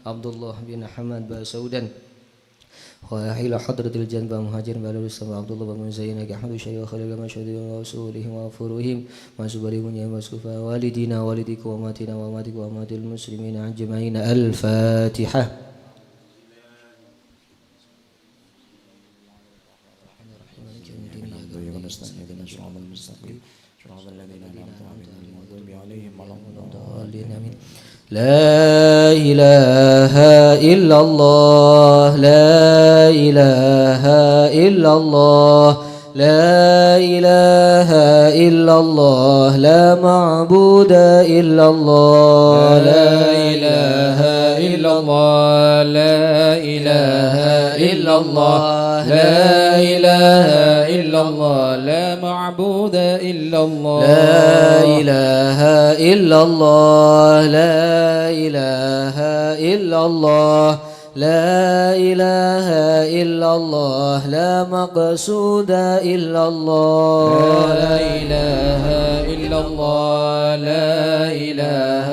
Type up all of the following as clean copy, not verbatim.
عبد الله بن حماد باسودا وإلى حضرة الجنب مهاجر بلد السماء عبد الله بن زينك أحمد الشيخ وخليل مشهد ورسولهم وفروهم وسبرهم يا مسكوفا والدينا والديك وماتنا وماتك ومات المسلمين أجمعين. الفاتحة. لا إله إلا الله لا إله إلا الله لا إله إلا الله لا معبود إلا الله لا إله إلا الله لا إله إلا الله لا إله إلا الله لا معبود إلا الله لا إله إلا الله لا إله إلا الله لا إله إلا الله لا مقصود إلا الله لا إله إلا الله لا إله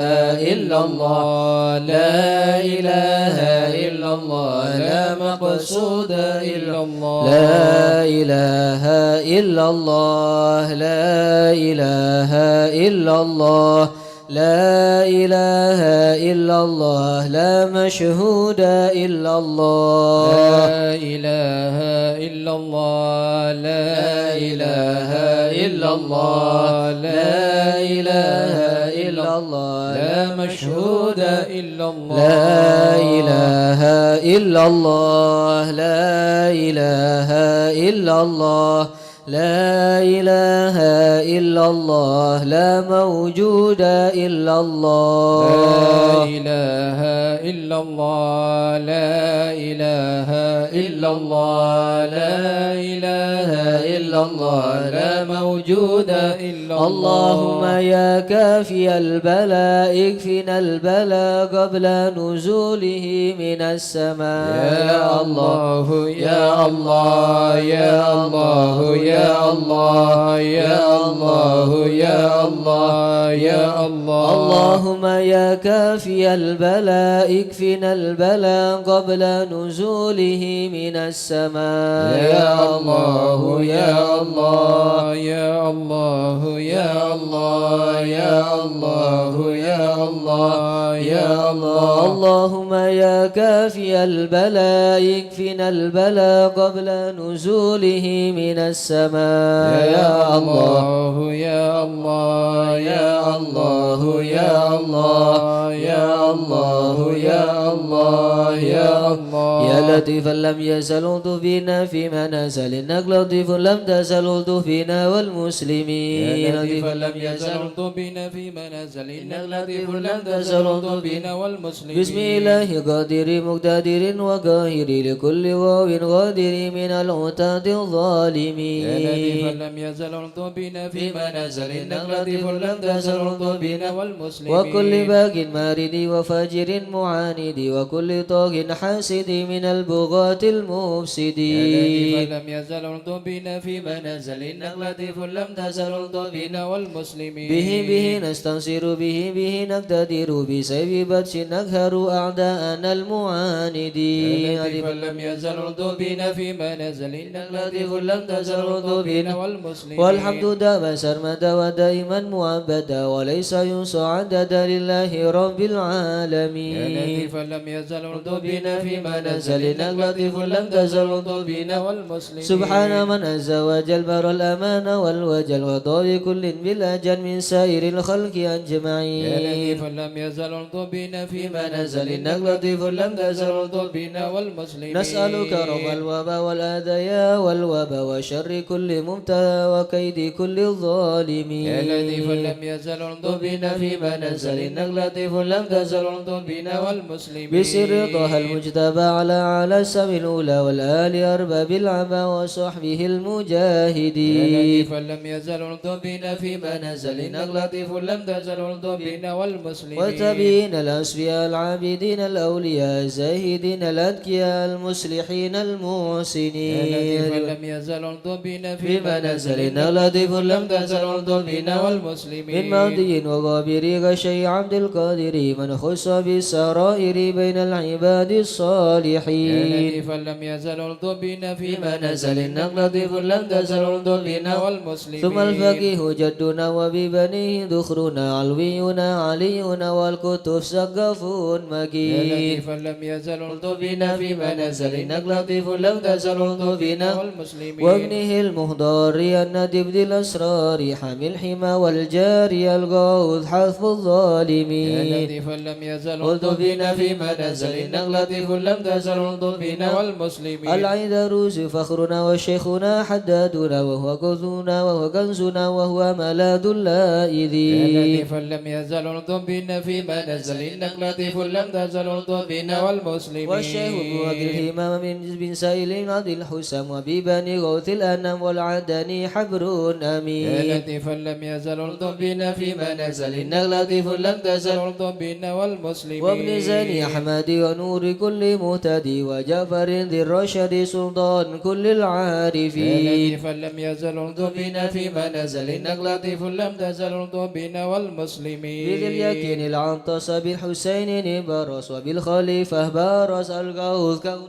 إلا الله لا إله إلا الله لا مقصود إلا الله لا إله إلا الله لا إله إلا الله لا إله إلا الله لا مشهود إلا الله لا إله إلا الله لا إله إلا الله لا إله إلا الله لا مشهود إلا الله لا إله إلا الله لا إله إلا الله لا إله إلا الله لا موجود إلا الله لا إله إلا الله لا إله إلا الله لا إله إلا الله لا موجود إلا الله اللهم يا كافي البلاء اكفنا البلاء قبل نزوله من السماء يا الله يا الله يا الله يا الله يا الله يا الله يا الله اللهم يا كافي البلاء اكفنا البلاء قبل نزوله من السماء يا الله يا الله يا الله يا الله يا الله يا الله يا الله اللهم يا كافي البلاء اكفنا البلاء قبل نزوله من السماء يا الله يا الله يا الله يا الله يا الله يا الله يا الله يا لطيفا لم يزل لطفنا فيما نزل إنك لطيف لم تزل لطفنا والمسلمين يا لطيفا لم يزل لطفنا فيما نزل إنك لطيف لم تزل لطفنا والمسلمين بسم الله قادر مقتدر وقاهر لكل واو غادر من العتاد الظالمين يا لطيفا لم يزل لطفنا فيما نزل إنك لطيف لم تزل لطفنا والمسلمين وكل باق مارد وفاجر معاند وكل طاغ حاسد من البغاة المفسدين يا لطيفا لم يزل لطفنا فيما نزل إنك لطيف لم تزل لطفنا والمسلمين به نستنصر به نقتدر بسيف بطش نقهر أعداءنا المعاندين يا لطيفا لم يزل لطفنا فيما نزل إنك لطيف لم تزل لطفنا والمسلمين والحمد دام سرمدا ودائما معبدا وليس ينسى عددا لله رب العالمين يا لطيفا لم يزل لطفنا فيما نزل إنك لطيف لم تزل لطفنا والمسلمين سبحان من عز وجل بر الأمان والوجل وضوء كل بالأجل من سائر الخلق أجمعين يا لطيفا لم يزل لطفنا فيما نزل إنك لطيف لم تزل لطفنا والمسلمين نسألك رفع الوباء والآذى والوباء وشر كل مبتلى وكيد كل الظالمين يا لطيفا لم يزل لطفنا فيما نزل إنك لطيف لم تزل لطفنا والمسلمين بسر طه المجتبى على على السم الأولى والآل أرباب العمى وصحبه المجاهدين. فلم يزل الطبين فيما نزل إنك لطيف لم تزل الطبين والمسلمين. والتابعين الأصفياء العابدين الأولياء الزاهدين الأذكياء المصلحين المحسنين. فلم يزل الطبين فيما نزل إنك لطيف لم تزل الطبين والمسلمين. من ماضي وغابر غشي عبد القادر من خص بالسرائر بين العباد الصالحين. فلم يزل الطبين فيما نزل إنك لطيف لم تزل الطبين والمسلمين. ثم الفقيه جدنا وببنيه ذخرنا علوينا علينا والكتب سقف مكين. فلم يزل الطبين فيما نزل إنك لطيف لم تزل الطبين والمسلمين. وابنه المهدار الندب ذي الأسرار حمي الحمى والجاري الغوث حذف الظالمين. فلم يزل الطبين فيما نزل إنك لطيف لم تزل الطبين والمسلمين. العيدروس فخرنا وشيخنا حدادنا وهو كنزنا وهو كنزنا وهو ملاذ اللائذين. فلم يزل الطبين فيما نزل إنك لطيف لم تزل الطبين والمسلمين. والشيخ بوكر الهمام بن سائل عبد الحسام وببني غوث الأنام والعدني حبر أمين. فلم يزل الطبين فيما نزل إنك لطيف لم تزل الطبين والمسلمين. وابن زني أحمد ونور كل مهتدي وجعفر ذي الرشد سلطان كل العارفين. فلم يزل الطبين فيما نزل إنك لطيف لم تزل الطبين والمسلمين. بذي اليقين العنطس بالحسين نبرس وبالخليفة بارس الغوث كون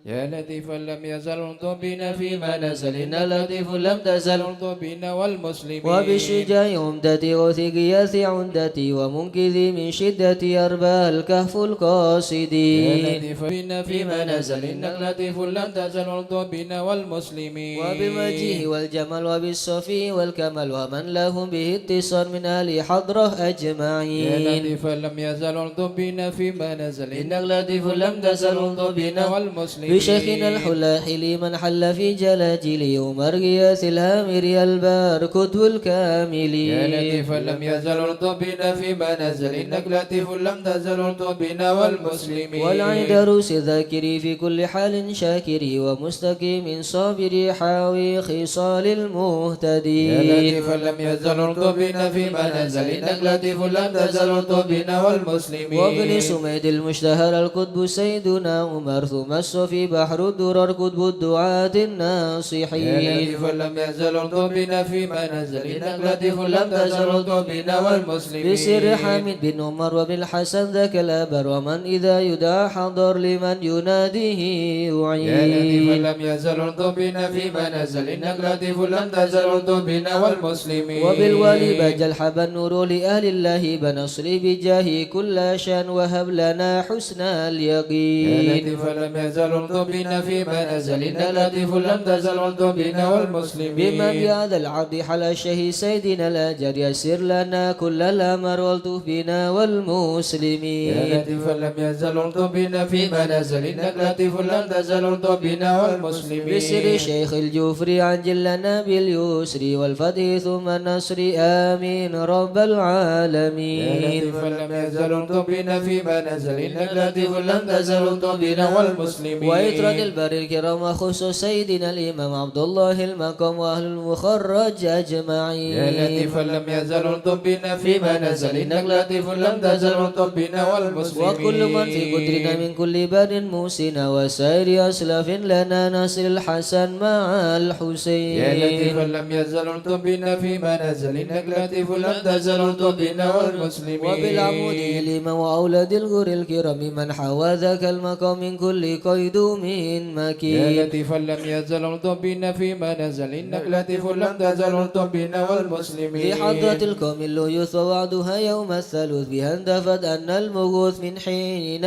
يا لطيف لم يزل الطبين فيما نزل إنك لطيف لم تزل الطبين والمسلمين. وبالشجاع عمدتي وثق غياث عمدتي ومنقذي من شدة أربى الكهف القاصدين. يا لطيف فيما نزل إنك لطيف لم تزل الطبين والمسلمين. وبالوجه والجمال وبالصفي والكمال ومن لهم به اتصال من أهل حضره أجمعين. يا لطيف لم يزل الطبين فيما نزل إنك لطيف لم تزل الطبين والمسلمين. بشيخنا الحلاحل من حل في جلاجل ومرقياس الهامر البار كتب الكاملين. يا لطيف لم يزل الطبين فيما نزل إنك لطيف لم تزل الطبين والمسلمين. والعيدروس ذاكري في كل حال شاكري ومستقيم صابري حاوي خصال المهتدين. يا لطيف لم يزل الطبين فيما نزل إنك لطيف لم تزل الطبين والمسلمين. وابن سميد المشتهر القطب سيدنا عمر ثم الصفي بحر الدرر كتب الدعاة الناصحين. يا لطيف لم يزل الطبين فيما نزل إنك لطيف لم تزل الطبين والمسلمين. بسر حامد بن عمر وبالحسن ذاك الأبر ومن إذا يدعى حضر لمن يناديه يعين. يا لطيف لم يزل الطبين فيما نزل إنك لطيف لم تزل الطبين والمسلمين. وبالولي بج الحب النور لأهل الله بنصري بجاه كل شان وهب لنا حسن اليقين. يا لطيف لم يزل الطبين فيما نزل إنك لطيف لم تزل الطبين والمسلمين. بمن بهذا العبد حل الشهي سيدنا الأجر يسر لنا كل الأمر والطف بنا والمسلمين. يا لطيف لم يزل الطبين فيما نزل إنك لطيف لم تزل الطبين والمسلمين. بسر شيخ الجفري عجل لنا باليسر والفتح ثم النصر آمين رب العالمين. يا لطيف لم يزل الطبين فيما نزل إنك لطيف لم تزل الطبين والمسلمين. وإطرد البر الكرام خصوص سيدنا الإمام عبد الله المقام وأهل المخرج أجمعين. يا لطيف لم يزل الطبين فيما نزل إنك لطيف لم تزل الطبين والمسلمين. وكل من في قدرنا من كل بر موسنا وسائر أسلاف لنا نصر الحسن مع الحسين. يا لطيف لم يزل الطبين فيما نزل إنك لطيف لم تزل الطبين والمسلمين. وبالعمود لما وأولاد الغر الكرام من حوى ذاك المقام من كل قيد من مكين. يا لطيف لم يزل الطبين فيما نزل إنك لطيف لم تزل الطبين والمسلمين. لحضرة القوم الليث ووعدها يوم الثالث بها اندفت أن المغوث من حين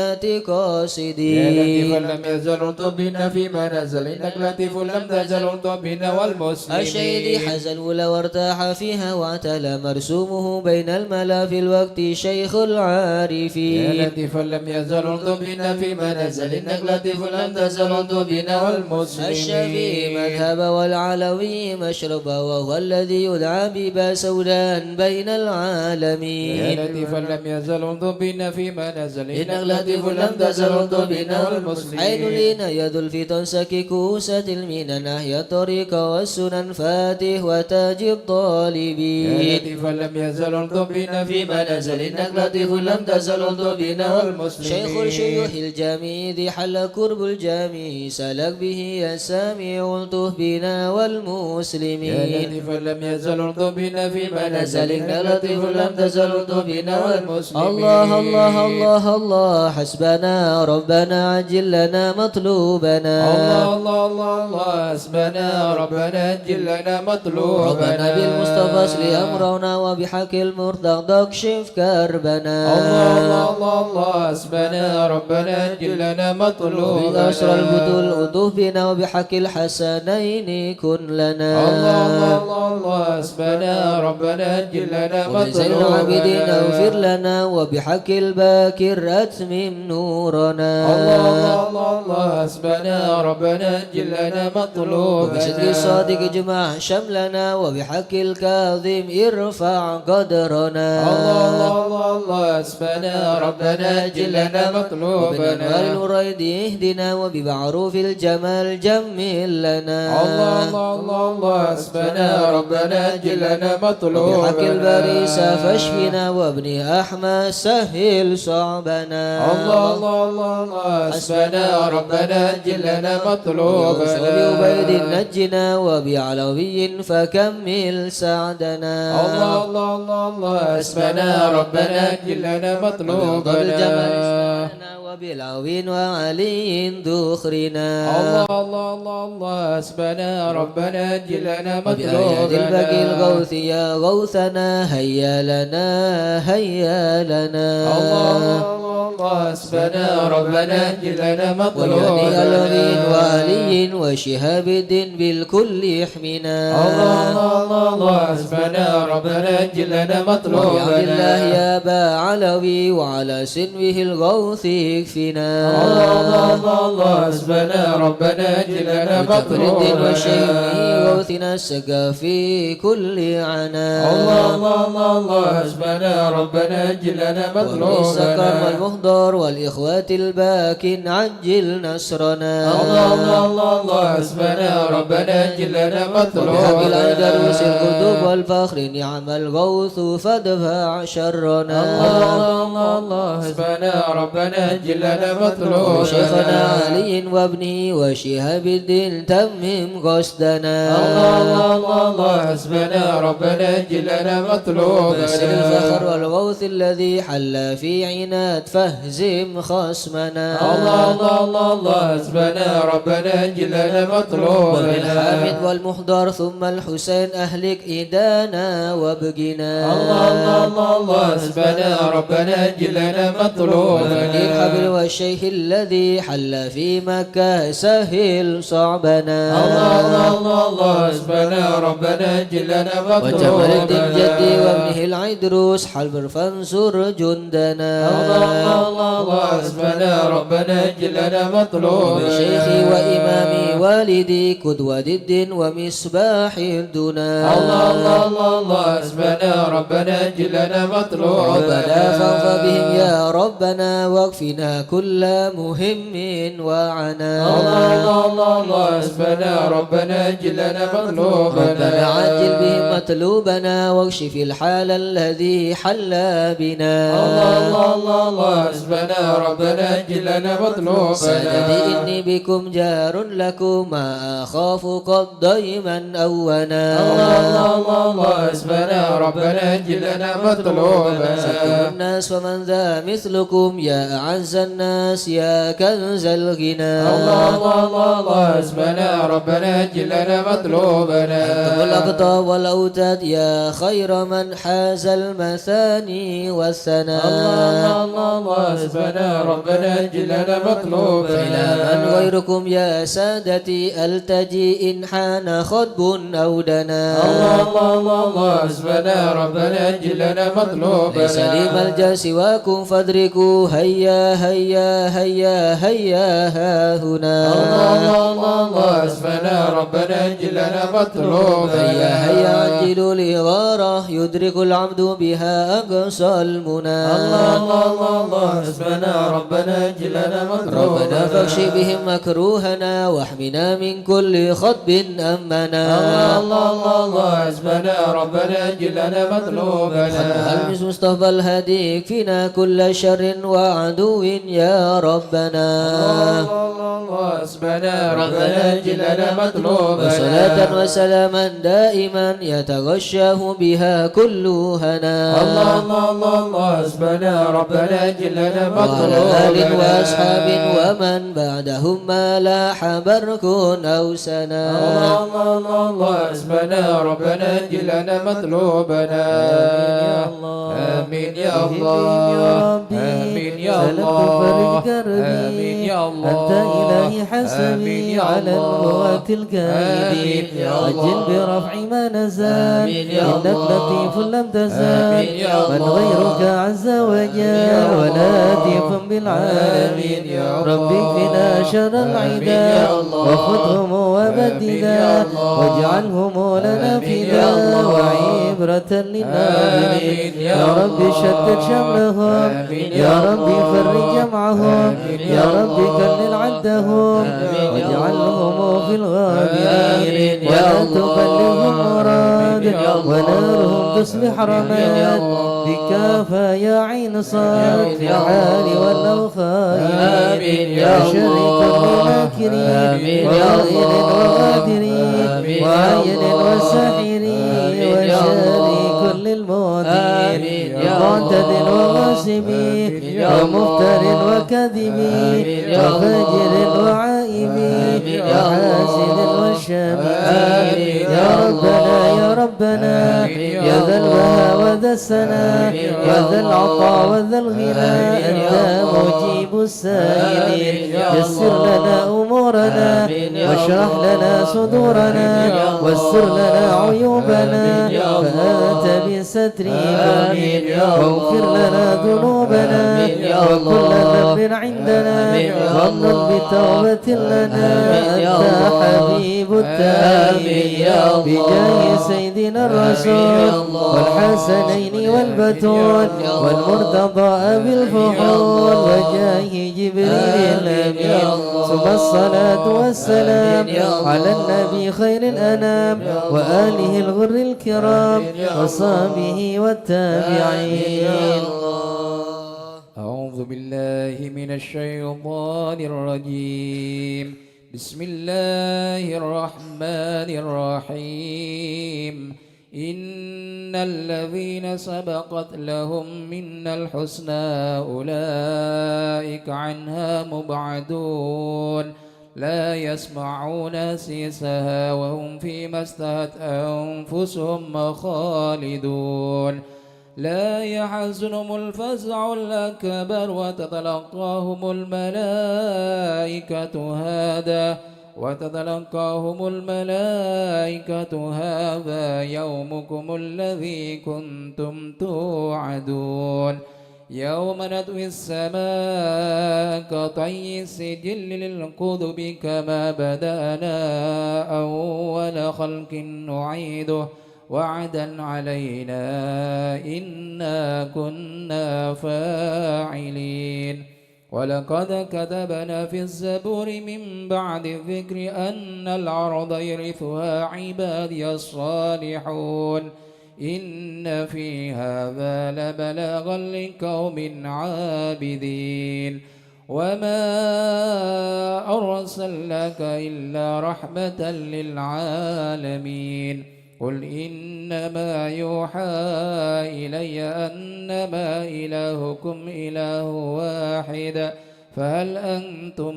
قاصدين. يا لطيف لم يزل الطبين فيما نزل إنك لطيف لم تزل الطبين والمسلمين. الشهيد حزن ولو ارتاح فيها واعتلى مرسومه بين الملا في الوقت شيخ العارفين. يا لطيف لم يزل الطبين فيما نزل إنك لطيف لم لم تزل بنا والمسلمين الشافعي مذهب والعلوي مشرب وهو الذي يدعى ببا سودان بين العالمين يا لطيفا لم يزل بنا فيما نزل إنك لطيف لم تزل بنا والمسلمين عين لنا يد الفتن سككوسة المنن أحيا الطريق والسنن فاتح وتاج يا الطالبين لطيفا لم يزل بنا فيما نزل إنك لطيف لم تزل بنا والمسلمين شيخ الشيوخ الجميع ذي حل كرب الجميع سلك به يا سامع الطه بنا يا والمسلمين لطيفا لم يزل بنا فيما نزل نزل إنك إنك لطيف لطيف لم لم تزل تزل بنا والمسلمين الله الله الله الله حسبنا ربنا عجل لنا مطلوبنا الله الله الله الله حسبنا ربنا اجل لنا مطلوبنا ربنا بالمصطفى اسل أمرنا وبحق المرتضى اكشف كربنا الله الله الله الله حسبنا ربنا اجل لنا مطلوبنا بأسر البطول أطوف بنا وبحق الحسنين كن لنا الله الله الله الله حسبنا ربنا اجل لنا وبزين مطلوبنا العابدين اغفر لنا وبحق الباكر أتمم نورنا الله الله الله الله حسبنا ربنا اجل لنا مطلوبنا وبصدق الصادق اجمع شملنا وبحق الكاظم ارفع قدرنا الله الله الله الله حسبنا ربنا اجل لنا وبالأنوار مطلوبنا الوريد اهدنا وبمعروف الجمال جمل لنا الله الله الله الله حسبنا ربنا اجل لنا مطلوبنا وبحق البريسة فاشفنا وابن أحمد سهل صعبنا الله الله الله الله حسبنا ربنا اجل لنا مطلوبنا وبعبيد نجنا وبعلوي فكمل سعدنا الله الله الله الله حسبنا ربنا اجل لنا وبالجمال مطلوبنا إسلامنا وبالعوين وعلي ذخرنا الله الله الله الله حسبنا ربنا اجل لنا وبأياد الباقي مطلوبنا الغوث يا غوثنا هيا لنا هيا لنا الله الله الله حسبنا ربنا اجل لنا وبأني الأمين مطلوبنا وعلي وشهاب الدين بالكل يحمنا الله الله الله الله حسبنا ربنا اجل لنا وبعبد الله مطلوبنا يا با علوي وعلى سنوه الغوث يكفنا الله الله الله الله حسبنا ربنا اجل لنا وتقر الدين والشيخ مطلوبنا غوثنا السقا في كل عنا الله الله الله الله حسبنا ربنا اجل لنا والسكر مطلوبنا والمهدر والإخوات الباكن عجل نصرنا الله الله الله الله حسبنا ربنا اجل لنا وبحق الأندلس مطلوبنا القطب والفخر نعم الغوث فادفع شرنا الله الله الله حسبنا ربنا اجل لنا مطلوبنا وشيخنا علي وابنه وشهاب الدين تمم قصدنا الله الله الله الله حسبنا ربنا اجل لنا مطلوبنا بسر الفخر والغوث الذي حل في عناد فاهزم خصمنا الله الله الله الله حسبنا ربنا اجل لنا مطلوبنا وبالحامد والمحضر ثم الحسين أهلك إيدانا وابقنا الله الله الله الله حسبنا ربنا اجل لنا مطلوبنا وفدي الحبل والشيخ الذي حل في مكة سهل صعبنا الله الله الله الله حسبنا ربنا اجل لنا وجمال الدين جدي مطلوبنا وابنه العيدروس حلب فانصر جندنا الله الله الله الله حسبنا ربنا اجل لنا مطلوبنا وشيخي وإمامي والدي قدوة الدين ومصباح الدنا الله الله الله الله حسبنا ربنا اجل لنا مطلوبنا ربنا فانف بهم يا ربنا واكفنا كل مهم وعنا الله الله الله الله حسبنا ربنا اجل لنا مطلوبنا ربنا عجل بهم مطلوبنا واكشف الحال الذي حل بنا الله الله الله الله حسبنا ربنا اجل لنا مطلوبنا سندي إني بكم جار لكم ما أخاف قد دائما أونا الله الله الله الله حسبنا ربنا اجل لنا مطلوبنا سبتم الناس ومن ذا مثلكم يا أعز الناس يا كنز الغنى الله الله الله الله حسبنا ربنا اجل لنا مطلوبنا أنتم الأقطاب والأوتاد يا خير من حاز المثاني والثناء الله الله الله حسبنا ربنا اجل لنا مطلوبنا إلى من غيركم يا سادتي ألتجي إن حان خطب أو دنا الله الله الله الله حسبنا ربنا أجل لنا مطلوبنا ليس لي ملجأ سواكم فادركوا هيا هيا هيا هيا ها هنا الله حسبنا ربنا أجل لنا مطلوبنا هيا هيا عجلوا الإغارة يدرك العبد بها أقصى المنى الله حسبنا ربنا أجل لنا مطلوبنا ربنا فاكش بهم مكروهنا واحمنا من كل خطب أمنا الله حسبنا ربنا أجل لنا مطلوبنا المس مصطفى الهادي يكفينا كل شر وعدو يا ربنا الله حسبنا ربنا أجل لنا مطلوبنا وصلاة وسلاما دائما يتغشاه بها كل هنا الله حسبنا ربنا أجل لنا وعلى مطلوبنا آل وأصحاب ومن بعدهم ما لاح برك أو سنا الله حسبنا ربنا أجل لنا مطلوبنا آمين يا الله آمين يا الله آمين يا الله أنت إلهي حسبي على الهواة الكائدين أجل برفع ما نزال إنك لطيف لم تزال من غيرك عز وجل ولا لطيف بالعالمين ربي فينا شر العدا وخذهم وبدلا واجعلهم لنا فدا وعبرة للناظرين يا ربي شتت شملهم يا ربي فرج جمعهم يا ربي كلل عدهم واجعلهم في الغابرين ولا تبلغهم مراد ونارهم تصبح رماد بكافى يا عين صاد في الحال والأوخائين يا شريك الماكرين وغائل وغادرين وعين وساحرين وشاري كل المعتدين معتد وغاسبين ومفتر وكاذبين وفاجر وعائبين وحاسد وشامين يا ربنا يا ذا الوهى وذا السنا وذا العطاء وذا الغنى أنت مجيب السائلين يسر لنا أمورنا واشرح لنا صدورنا واستر لنا عيوبنا فأنت بستر آمين واغفر لنا ذنوبنا وكل ذنب عندنا وامن بتوبة لنا أنت حبيب التائبين بجاه سيدنا الرسول والحسنين والبتول والمرتضى أبي الفحول وجاه جبريل الأمين ثم الصلاة والسلام على النبي خير الأنام وآله الغر الكرام وصحبه والتابعين. أعوذ بالله من الشيطان الرجيم بسم الله الرحمن الرحيم إن الذين سبقت لهم منا الحسنى أولئك عنها مبعدون لا يسمعون سيسها وهم فيما اشتهت أنفسهم خالدون لا يحزنهم الفزع الأكبر وتتلقاهم الملائكة هذا يومكم الذي كنتم توعدون يوم نطوي السماء كطي السجل للكتب كما بدأنا أول خلق نعيده وعدا علينا إنا كنا فاعلين ولقد كتبنا في الزبور من بعد الذكر أن الأرض يرثها عبادي الصالحون إن في هذا لبلاغا لقوم عابدين وما أرسلناك إلا رحمة للعالمين قل إنما يوحى إلي أنما إلهكم إله واحد فهل أنتم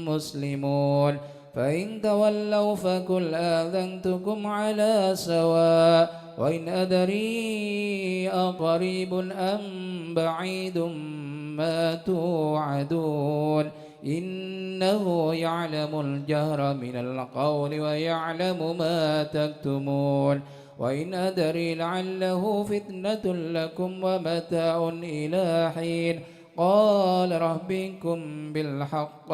مسلمون فإن تولوا فقل آذنتكم على سواء وإن أدري أقريب أم بعيد ما توعدون إنه يعلم الجهر من القول ويعلم ما تكتمون وإن أدري لعله فتنة لكم ومتاع إلى حين قال ربكم بالحق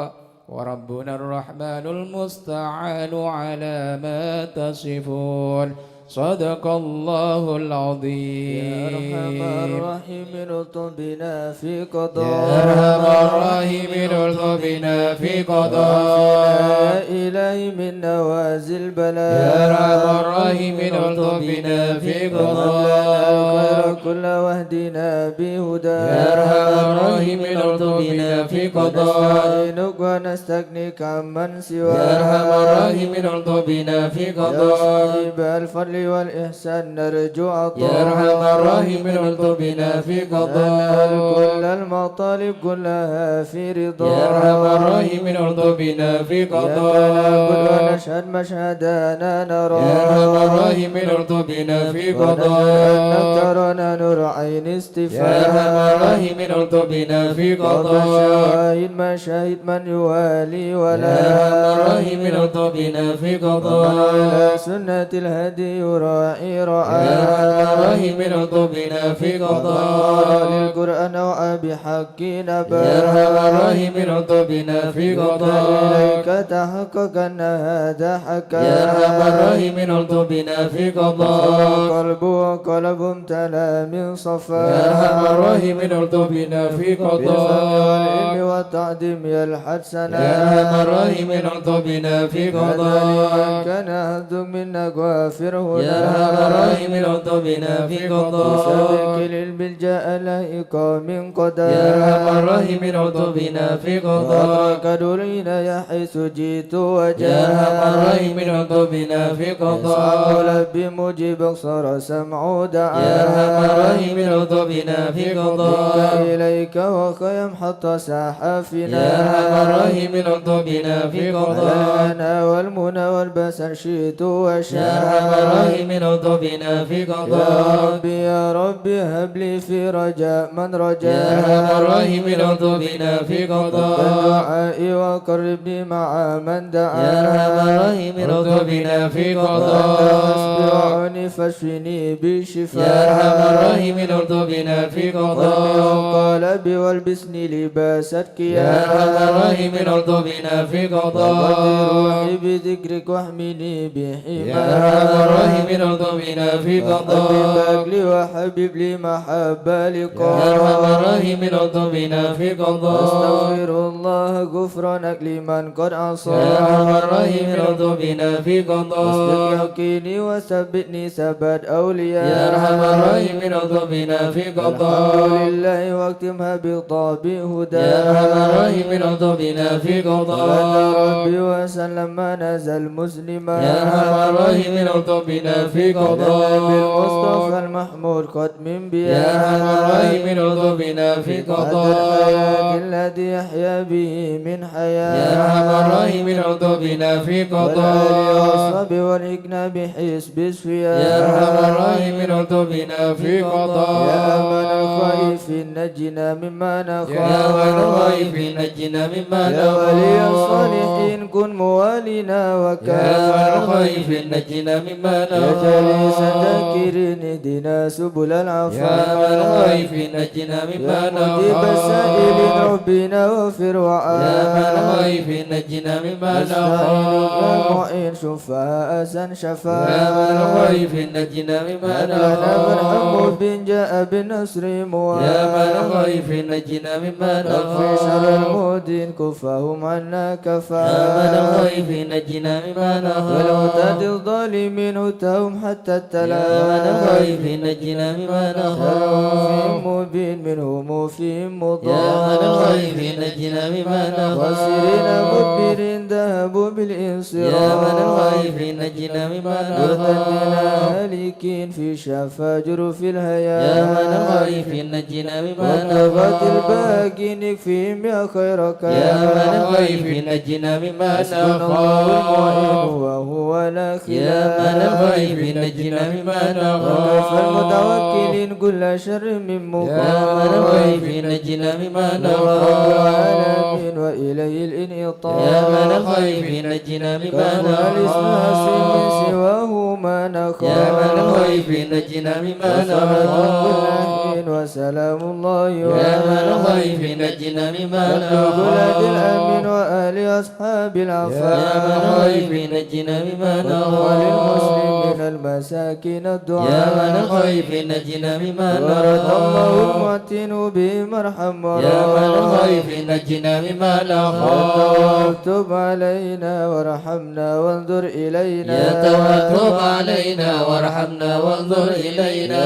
وربنا الرحمن المستعان على ما تصفون صدق الله العظيم. يا أرحم الراحمين الطف بنا في قضاء يا أرحم الراحمين الطف بنا في قضاء إلهي من نوازل بلاء يا أرحم الراحمين الطف بنا في قضاء كل واهدنا بهدى يا أرحم الراحمين الطف بنا في قضاء نستعينك ونستغنيك عمن سواك يا أرحم الراحمين الطف بنا في قضاء صاحب الفضل والإحسان نرجو عطاء يا أرحم الراحمين الطف بنا في ننال قضاء كل المطالب كلها في رضا يا أرحم الراحمين الطف بنا في إياك نعبد قضاء ونشهد مشهدنا نرى يا أرحم الراحمين الطف بنا في ونشهد أنك قضاء ترانا نور عين يا استفاء أرحم الراحمين الطف بنا في قضى قضاء الشاهد ما شهد من يوالي ولا يا أرحم الراحمين الطف بنا في ومن قضاء على سنة الهدي يراعي رعاه يا أرحم الراحمين الطف بنا في قضاء للقرآن وبحق نبا يا أرحم الراحمين الطف بنا في قضاء إليك تحقق أن هذا حكا يا أرحم الراحمين الطف بنا في قضاء قلب وقلب امتلأ من صفا يا أرحم الراحمين الطف بنا في بالفضل قضاء والعلم والتعظيم يلحد سنا يا أرحم الراحمين الطف بنا في هذا قضاء كان هدك منك وافر هدى يا أرحم الراحمين الطف بنا في قضاء بسبب البلجاء لائق من قدر يا أرحم الراحمين الطف بنا في قضاء وأراك درينا يا حيث جئت يا وجاء أرحم الراحمين الطف بنا في قضاء لبي مجيبك صار سمع دعاء يا أرحم الراحمين الطف بنا في قضاء إليك وخيم حتى سحافنا يا أرحم الراحمين الطف بنا في قضاء الأنا والمنى والبسر شئت يا وشاء أرحم الراحمين الطف بنا في يا قضاء ربي يا ربي هب لي في رجاء من يا رجاء أرحم الراحمين الطف بنا في قضاء دعائي وقربني مع من دعا يا أرحم الراحمين الطف بنا في قضاء أصبعني فاشفني يا بشفاء أرحم الراحمين الطف بنا في قضاء قلبي والبسني لباسك يا أرحم الراحمين الطف بنا في قضاء روحي بذكرك واحمني بحماك يا أرحم الراحمين الطف بنا في قضاء حبيبك لي وحبيب لي محبة يا لقاء أرحم الراحمين الطف بنا في قضاء أستغفر الله غفرانك لمن قد عصى يا أرحم الراحمين الطف بنا في أصدق قضاء يقيني وثبتني ثبات أولياء يا أرحم الراحمين الطف بنا في الحمد قضاء لله واختمها بطاب هدى يا أرحم الراحمين الطف بنا في صلى قضاء ربي وسلم ما نزل مسلما يا أرحم الراحمين الطف بنا في قضاء بالمصطفى المحمود قد من بيا يا أرحم الراحمين الطف بنا في الحياة قضاء الذي يحيا به من يا حياة أرحم الراحمين الطف بنا في والآل قضاء والصحب والإكنا بحسب السفياء يا أرحم الراحمين الطف بنا في قضاء يا من الخائفين نجنا مما نخاف يا من الخائفين نجنا مما يا ولي نخاف الصالحين كن موالينا يا وكان من الخائفين نجنا مما يا جليس نخاف الذاكرين اهدنا سبل يا العفاف من الخائفين نجنا مما يا مجيب السائلين نخاف ربنا واغفر يا من وعاف الخائفين نجنا مما نستعينك يا نخاف معين شفاء يا من شفاء الخائفين نجنا مما هب لنا من نخاف حب جاء بالنصر يا من مواب الخائفين نجنا مما اكفي شر نخاف المؤذين كفاهم عنا يا من كفاء الخائفين نجنا مما والمعتاد نخاف الظالمين هتهم حتى يا من التلا الخائفين نجنا مما نخاف فيهم مبين منهم فيهم يا من مضاد الخائفين نجنا مما واسرين نخاف مدبرين ذهبوا يا من بالانصراف الخائفين نجنا مما وثنينا نخاف هالكين في شفاجر في يا من الهيام الخائفين نجنا مما وطغت نخاف الباقي نكفيهم يا خير يا من كلام الخائفين نجنا مما حسبنا الله المعين نخاف وهو لا يا من خلاف الخائفين نجنا مما وكفى نخاف المتوكلين كل شر من يا من مخاف الخائفين نجنا مما رب نخاف العالمين وإليه الانعطاف يا من الخائفين نجنا مما كفى الاسم من نخاف سواه ما يا نخاف من الخيف نجنا مما نخاف وسلام الله يا من الخيف نجنا مما البلد نخاف الأمين وآل أصحاب يا العفاف من الخيف نجنا مما وللمسلمين نخاف المساكين يا الدعاء من الخيف نجنا مما ورد الله نخاف المعتن بهم ارحم يا من ورحم الخيف نجنا مما نخاف تب علينا وارحمنا وانظر إلينا يتوتب علينا وارحمنا وانظر إلينا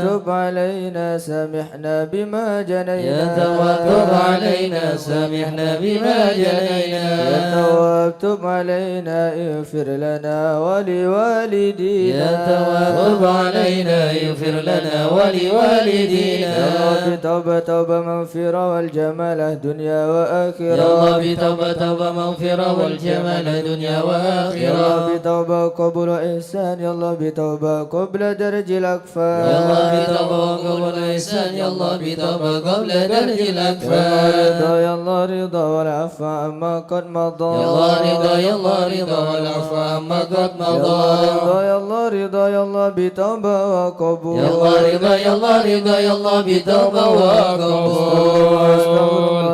تب علينا سامحنا بما جنينا يتوتب علينا سامحنا بما جنينا تب علينا اغفر لنا ولوالدينا يتوتب علينا يغفر لنا ولوالدينا يا رب توبة توبة مغفرة والجمال دنيا يا وآخرة الله بتوبة توبة مغفرة والجمال دنيا يا وآخرة الله بتوبة قبول إحسان يا الله بتوبة قبل درج الأكفار يا الله بتوبة قبل إحسان يا الله بتوبة قبل درج الأكفار رضا يا الله رضا والعفو عما قد مضى يا الله رضا يا الله رضا والعفو عما قد مضى رضا يا الله رضا يا الله بتوبة وقبول يا الله رضا يا الله رضا يا الله بتوبة وقبول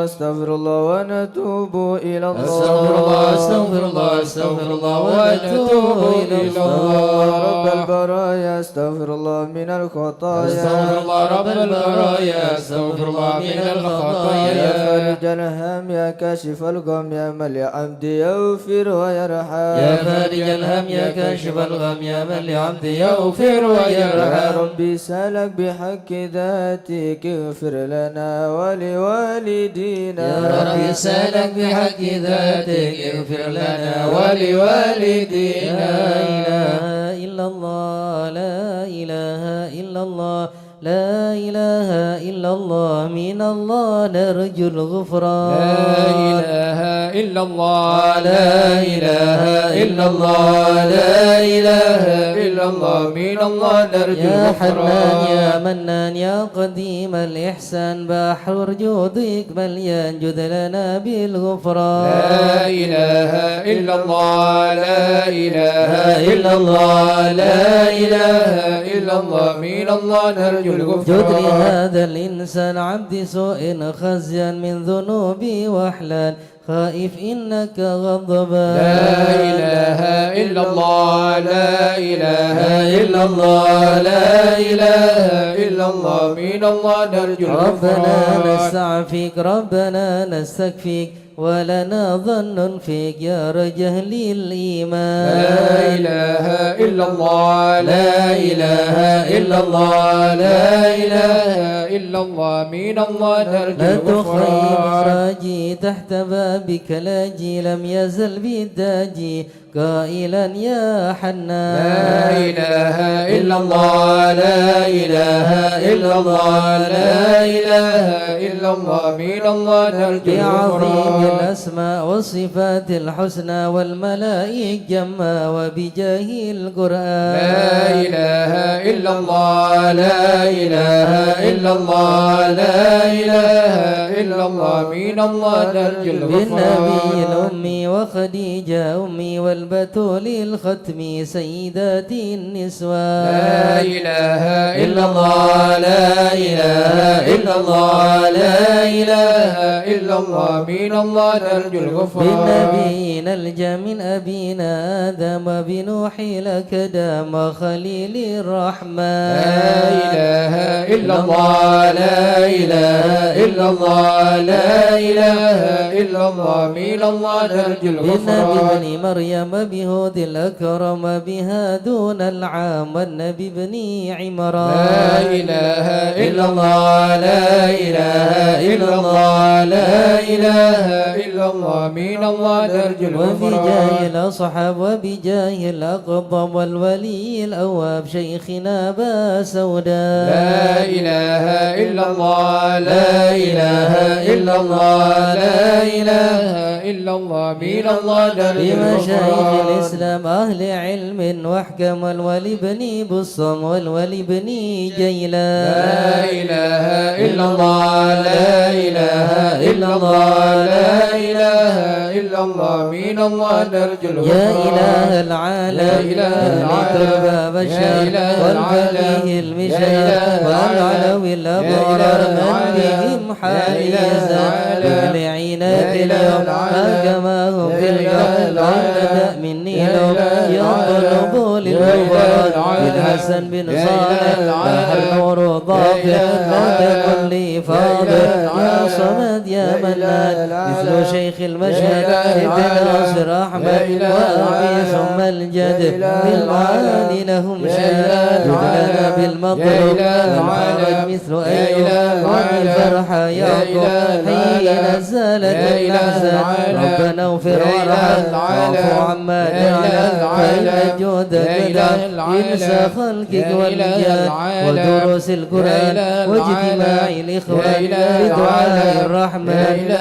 استغفر الله ونتوب إلى الله استغفر الله استغفر الله استغفر الله ونتوب إلى الله رب البرايا استغفر الله من الخطايا استغفر الله رب البرايا استغفر الله من يا الخطايا فارج الهم يا كاشف الغم يا من لعبدي يغفر ويرحم يا فارج الهم يا كاشف الغم يا من لعبدي يغفر يا ويرحم ربي سألك بحق ذاتك اغفر لنا ولوالدينا يا ربي سألك بحق ذاتك اغفر لنا ولوالدينا لا إله إلا الله لا إله إلا الله لا إله إلا الله من الله نرجو الغفران لا إله إلا الله لا إله إلا الله لا إله إلا الله من الله نرجو يا حنان الغفران يا منان يا قديم الإحسان بحر جودك مليان جد لنا بالغفران لا إله إلا الله لا إله إلا الله لا إله إلا الله من الله نرجو جد الغفران لهذا الإنسان عبد سوء خزيا من ذنوبي وأحلال خائف إنك غضبان لا إله إلا الله لا إله إلا الله لا إله إلا الله من الله نرجو ربنا الغفران نستعفيك ربنا نستكفيك ولنا ظن فيك يا رجل الإيمان لا إله إلا الله لا إله إلا الله لا إله إلا الله من الله نرجو لا تخيب الغفران راجي تحت بابك لاجي لم يزل بالداجي قائلا يا حنان لا إله إلا الله لا إله إلا الله لا إله إلا الله من الله نرجو بعظيم الغفران الأسماء والصفات الحسنى والملائك جما وبجاه القرآن لا إله إلا الله لا إله إلا الله لا إله إلا الله من الله نرجو بالنبي الغفران الأمي وخديجة أمي والبتول الختم سيدات النسوان لا إله إلا الله لا إله إلا الله لا إله إلا الله من الله نرجو الغفران بالنبينا الجا من أبينا آدم بنوح لك دام خليل الرحمن لا إله إلا الله لا إله إلا الله لا إله إلا الله من الله نرجو بالنبي الغفران ابن مريم بهود الأكرم بها دون العام والنبي ابن عمران لا إله إلا الله لا إله إلا الله لا إله إلا الله من الله نرجو وبجاه الغفران الأصحاب وبجاه الأقطب والولي الأواب شيخنا أبا سوداء لا إله إلا الله لا إله إلا الله لا إله إلا الله من الله نرجو بمشايخ الغفران الإسلام أهل علم واحكم والولي بن بصم والولي بن جيلان لا إله إلا الله لا إله إلا الله لا إله إلا الله من الله نرجو الغفران يا إله العالم أغلق باب الشر والفقيه المشار والعلوي الأبرار من بهم حال يزال بالعناد اليوم كما هم في اليوم عندنا مني لو يطلب للغفران بالحسن بن صالح لاح النور ضافر لا تكن لي فاضل يا صمد يا منان مثل شيخ المشهد ابن ناصر أحمد وأبي ثم الجد بالمعاني لهم شهد لنا بالمطلوب والحرج مثل أيوب والفرح يعقوب حين نزلت الأحزان ربنا اغفر وارحم واعف عما نعلم فإن جودك ينسى خلقك والرجال ودروس القرآن واجتماع الإخوان بدعاء الرحمن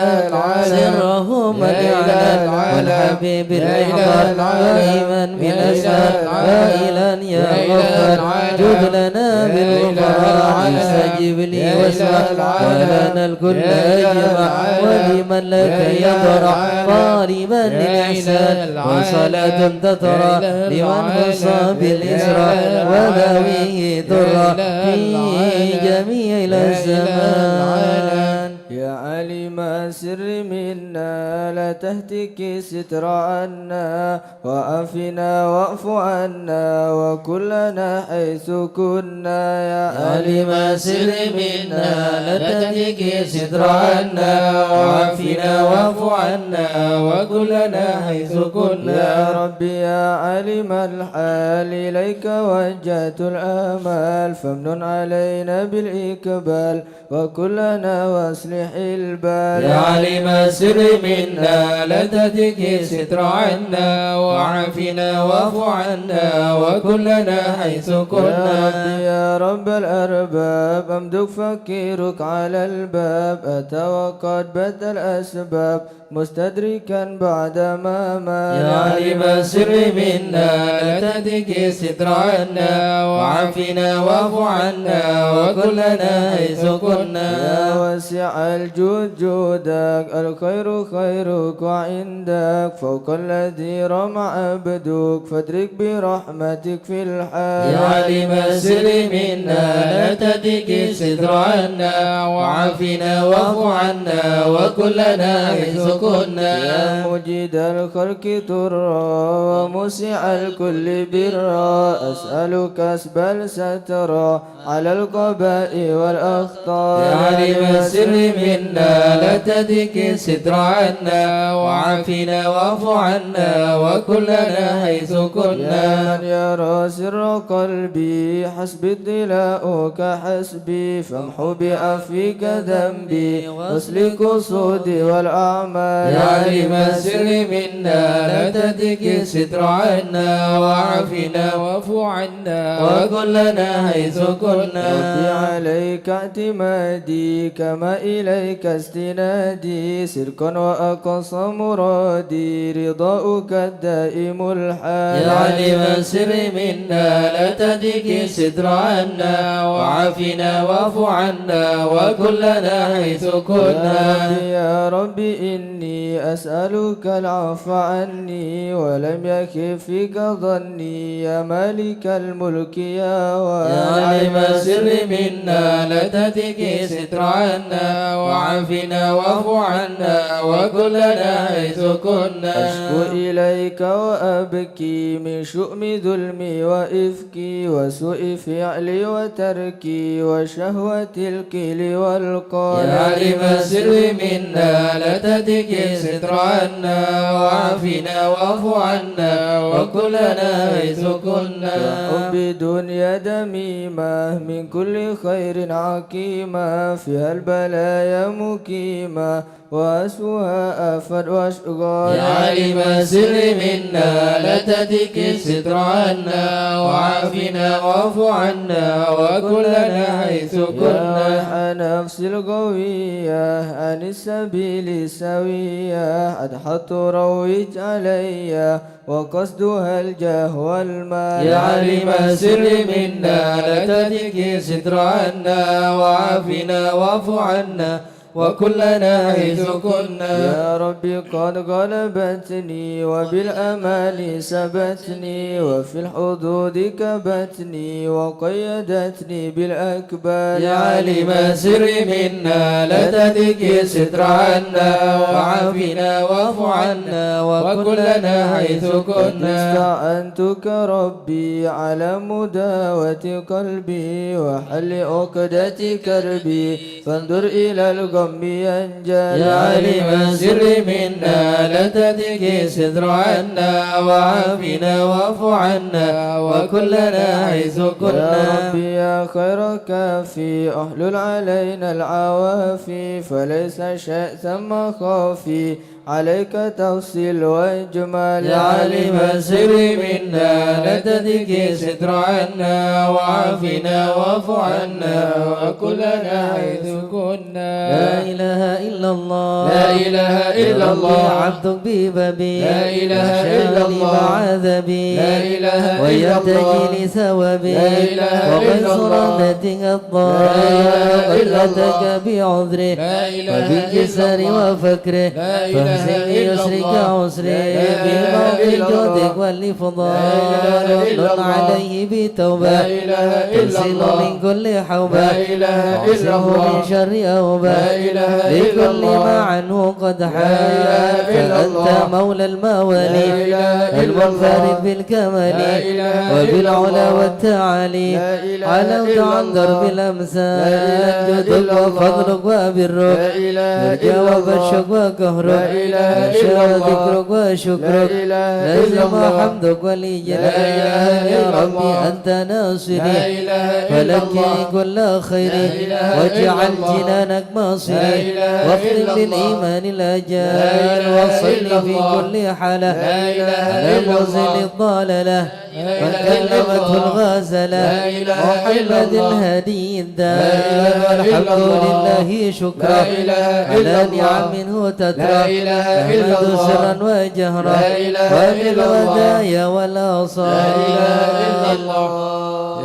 سرهم الإعلان والحبيب المحضر دائما بالأسهار قائلا يا غفار جد لنا بالغفران استجب لي واسمع ولنا الكل أجمع ولمن لك يضرع طالبا للإحسان وصلاة تترى لمن خص بالإسراء وذويه ترى في جميع الزمان يا علم سر منا لا تهتك ستر عنا وعافنا واعف عنا وكلنا حيث كنا يا علم سر منا لا تهتك ستر عنا وعافنا واعف عنا وكلنا حيث كنا يا ربي يا علم الحال إليك وجهت الآمال فامنن علينا بالإقبال وكلنا واصلح البال يا علم سر منا لا تهتك ستر عنا وعافنا واعف عنا وكلنا حيث كنا يا رب الأرباب أمدك فكيرك على الباب أتى وقد بدا الأسباب مستدركا بعدما ما يا علم سر منا لا تهتك ستر عنا وعافنا واعف عنا وكلنا حيث كنا يا واسع الجود جودك الخير خيرك وعندك فوق الذي رمى عبدك فادرك برحمتك في الحال يا علم سر منا لا تهتك ستر عنا وعافنا واعف عنا وكلنا حيث كنا يا مجيد الخلق ترى ومسع الكل برا أسألك أسبل سترى على القباء والأخطار يا علم سر منا لا تهتك ستر عنا وعافنا واعف عنا وكلنا حيث كنا يا من يرى سر قلبي حسبي اطلاؤك حسبي فامحو بعفوك ذنبي واسلك قصودي والأعمال يا علم سر منا لا تهتك ستر عنا وعافنا واعف عنا وكلنا حيث كنا ربي عليك اعتمادي كما إليك استنادي سركا وأقصى مرادي رضاؤك الدائم الحال يا علم سر منا لا تهتك ستر عنا وعافنا واعف عنا وكلنا حيث كنا يا ربي إني أسألك العفو عني ولم يخف فيك ظني يا مالك الملك يا علم سر منا لا تهتك ستر عنا وعافنا واعف عنا وكلنا حيث كنا أشكو إليك وأبكي من شؤم ظلمي وإفكي وسوء فعلي وتركي وشهوة الكل والقال يا علم سر منا لا تهتك ستر عنا وعافنا واعف عنا وكلنا حيث كنا حب دنيا دميمة من كل خير عقيمة فيها البلايا مقيمة وأسوأ آفات وأشغال يا علم سر منا لا تهتك ستر عنا وعافنا واعف عنا وكلنا حيث كنا يا نفس القوية عن السبيل السوية أدحت رويت علي وقصدها الجاه والمال يا علم سر منا لا تهتك ستر عنا وعافنا واعف عنا وكلنا حيث كنا. يا ربي قد غلبتني وبالأمال سبتني وفي الحدود كبتني وقيدتني بالأكبال. يا عالم السر منا لا تدك ستر عنا وعافنا واعف عنا وكلنا حيث كنا. استعنتك ربي على مداوة قلبي وحل عقدة كربي فانظر إلى الغم ينجلي. يا عالم السر منا لا تدك ستر عنا وعافنا واعف عنا وكلنا حيث كنا. يا ربي يا خير كافي أحلل علينا العوافي فليس شيء ثم خافي عليك توصيل وإجمال. يا عالم السر منا لا تدك ستر عنا وعافنا واعف عنا وكلنا حيث كنا. لا إله إلا الله لا إله إلا الله عبدك ببابي لا إله إلا الله بعذبي لا إله إلا الله ويرتجي لثوابي لا إله إلا الله وبصرامة لا إله إلا الله قلتك بعذره لا إله إلا وبالكسر الله وفكره لا إله فامسكني إلا يسرك الله عسري لا إله بموت إلا جودك الله والفضال لا إله إلا رد الله عليه بتوبة لا إله إلا تنسل الله من كل حوبة لا إله إلا تعصمه الله من شر أوبة لا إله إلا لكل الله ما عنه قد لا حال إله إلا فأنت الله مولى لا الموالي إله إلا المنفرد الله بالكمال لا إله إلا وبالعلا الله والتعالي لا إله علوت إلا عن درب الله لا الأمثال إله جدك إلا الله وفضلك وبرك لا إله نرجى إلا الله وبشك لا وكهرك إله نشاء إلا الله ذكرك لا وشكرك إله إلا لازم الله حمدك ولي لا إله جلال يا إلا ربي الله أنت لا ناصري إله إلا فلك الله كل خير لا إله واجعل إلا الله جنانك لا مصيري إله واختم إلا الله للإيمان لا الأجال إله وصل إلا في الله كل حالة لا إله على إلا موزن الله الضالة لا من إله إلا كلمته الله الغازلة لا إله إلا محمد الله الهادي الدال لا إله إلا والحمد الله لله شكرا لا إله إلا على الله نعم منه تترى لا إله إلا نحمد الله سرا وجهرا لا إله إلا الله وبالودايا والأوصال لا إله إلا الله.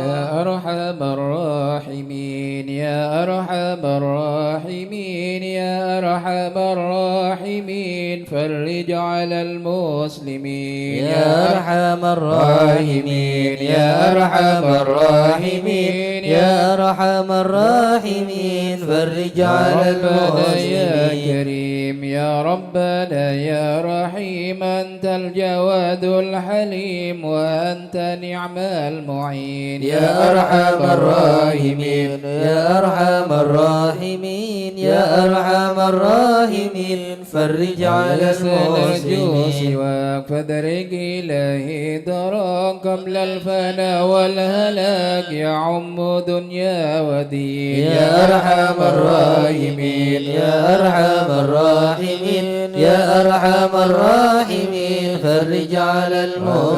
يا أرحم الراحمين يا أرحم الراحمين يا أرحم الراحمين فرج على المسلمين يا أرحم الراحمين يا أرحم الراحمين يا أرحم الراحمين فرج على ربنا يا المسلمين كريم يا ربنا يا رحيم أنت الجواد الحليم وأنت نعم المعين يا أرحم الراحمين يا أرحم الراحمين يا أرحم الراحمين فرج على المسلمين سواك فدرك إلهي درا قبل الفنا والهلاك يعم دنيا ودين يا أرحم الراحمين يا أرحم الراحمين يا أرحم الراحمين فرج على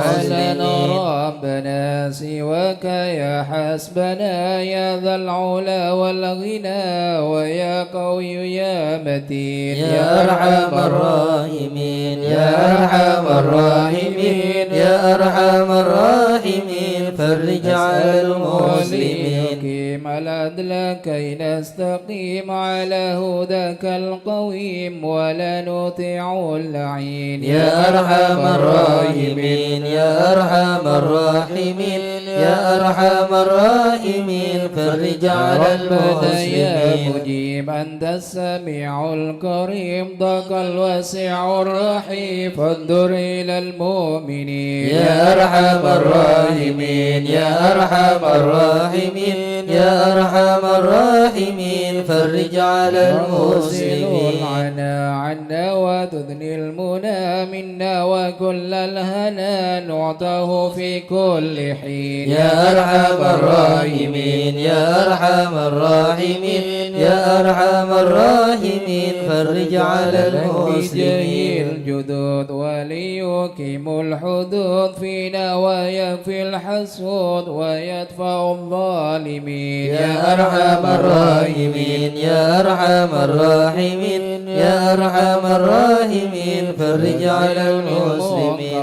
حسن المسلمين ربنا سواك يا حسبنا يا ذا العلا والغنى ويا قوي يا متين يا أرحم الراحمين يا أرحم الراحمين يا أرحم الراحمين فرج على المسلمين يقيم العدل كي نستقيم على هداك القويم ولا نطيع اللعين يا أرحم الراحمين يا أرحم الراحمين يا أرحم الراحمين فرج على ربنا يا المسلمين مجيب أنت السميع الكريم ضاق الواسع الرحيم فانظر إلى المؤمنين يا أرحم الراحمين يا أرحم الراحمين يا أرحم الراحمين فرج على المسلمين عنا عنا وتثني المنى منا وكل الهنا نعطاه في كل حين يا أرحم الراحمين يا أرحم الراحمين يا أرحم الراحمين فرج على المسلمين الجدود وليقيم الحدود فينا ويكفي الحسود ويدفع الظالمين يا أرحم الراحمين يا أرحم الراحمين يا أرحم الراحمين فرج على المسلمين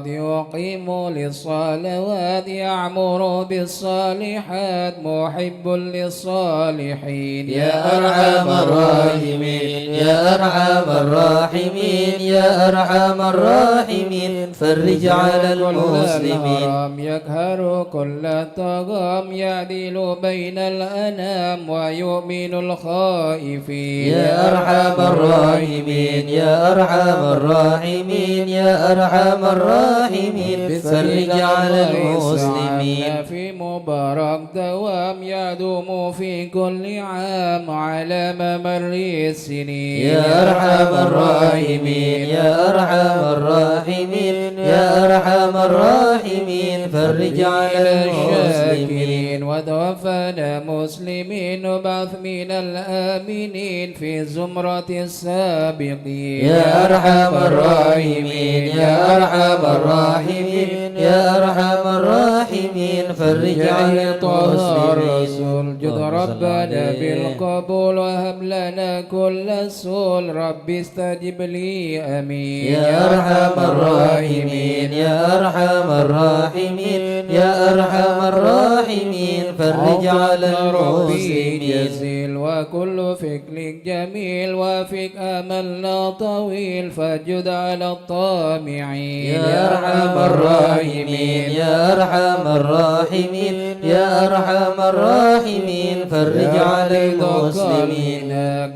يقيم للصلوات يعمر بالصالحات محب للصالحين يا أرحم الراحمين يا أرحم الراحمين يا أرحم الراحمين فرج على المسلمين يقهر كل الطغام يعدل بين الأنام ويؤمن الخائفين يا أرحم الراحمين يا أرحم الراحمين يا أرحم الراحمين فرج على المسلمين في مبارك دوام يدوم في كل عام على ممر السنين يا أرحم الراحمين يا أرحم الراحمين يا أرحم الراحمين فرج على المسلمين وتوفنا مسلمين وبعث من الآمنين في زمرة السابقين يا أرحم الراحمين يا أرحم الراحمين يا أرحم الراحمين فرج على المسلمين جد ربنا بالقبول وهب لنا كل السول رب استجب لي أمين يا أرحم الراحمين يا أرحم الراحمين يا أرحم الراحمين فرج على المسلمين يزيل وكل فكر جميل وفك أملنا طويل فجد على الطامعين يا أرحم الراحمين يا أرحم الراحمين يا أرحم الراحمين فرج على المسلمين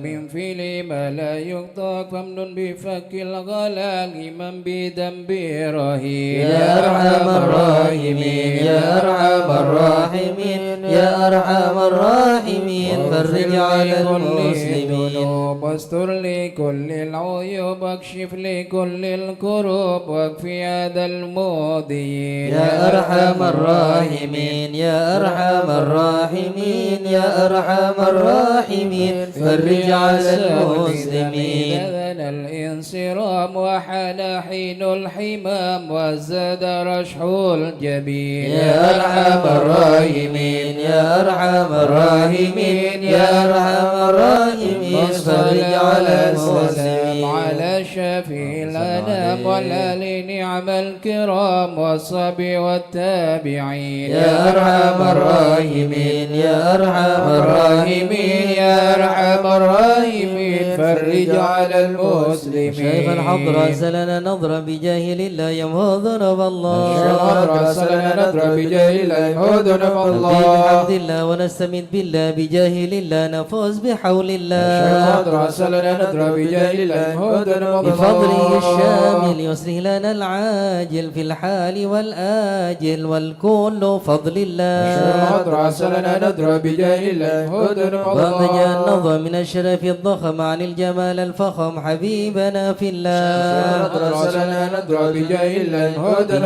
من فعل ما لا يطاق فمن بفك الغلال من بذنب رهين يا أرحم الراحمين يا أرحم الراحمين يا أرحم الراحمين فرج على المسلمين واستر لكل العيوب واكشف لكل الكروب واكفي هذا المؤذيين يا أرحم الراحمين يا أرحم الراحمين يا أرحم الراحمين فرج على المسلمين أذن الانصرام وحان حين الحمام وزاد رشح الجبين يا أرحم الراحمين يا أرحم الراحمين يا أرحم الراحمين فرج على المسلمين على شفيع الأنام والآل نعم الكرام والصبي والتابعين يا أرحم الراحمين يا أرحم الراحمين يا أرحم الراحمين فرج على المسلمين شيخ الحضرة سلنا نظرة بجاه الله يمهو ذنوب الله شيخ الحضرة سلنا نظرة بجاه الله يمهو ذنوب الله بحمد الله ونستمد بالله بجاه الله نفوز بحول الله شيخ الحضرة سلنا نظرة بجاه الله يمهو ذنوب الله بفضله الشامل يصلح لنا العاجل في الحال والآجل والكل فضل الله شيخ الحضرة سلنا نظرة بجاه الله يمهو ذنوب الله ومن النظر من الشرف الضخم عن الجمال الفخم حبيبنا في الله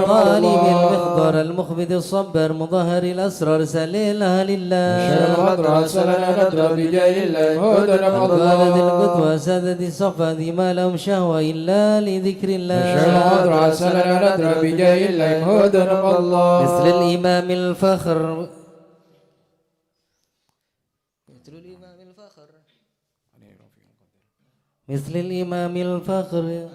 طالب المخضر المخبد الصبر مظهر الأسرار سليلها لله قال ذي القدوة سادة الصفا ذي ما لهم شهوة إلا لذكر الله مثل الإمام الفخر مثل الإمام الفخر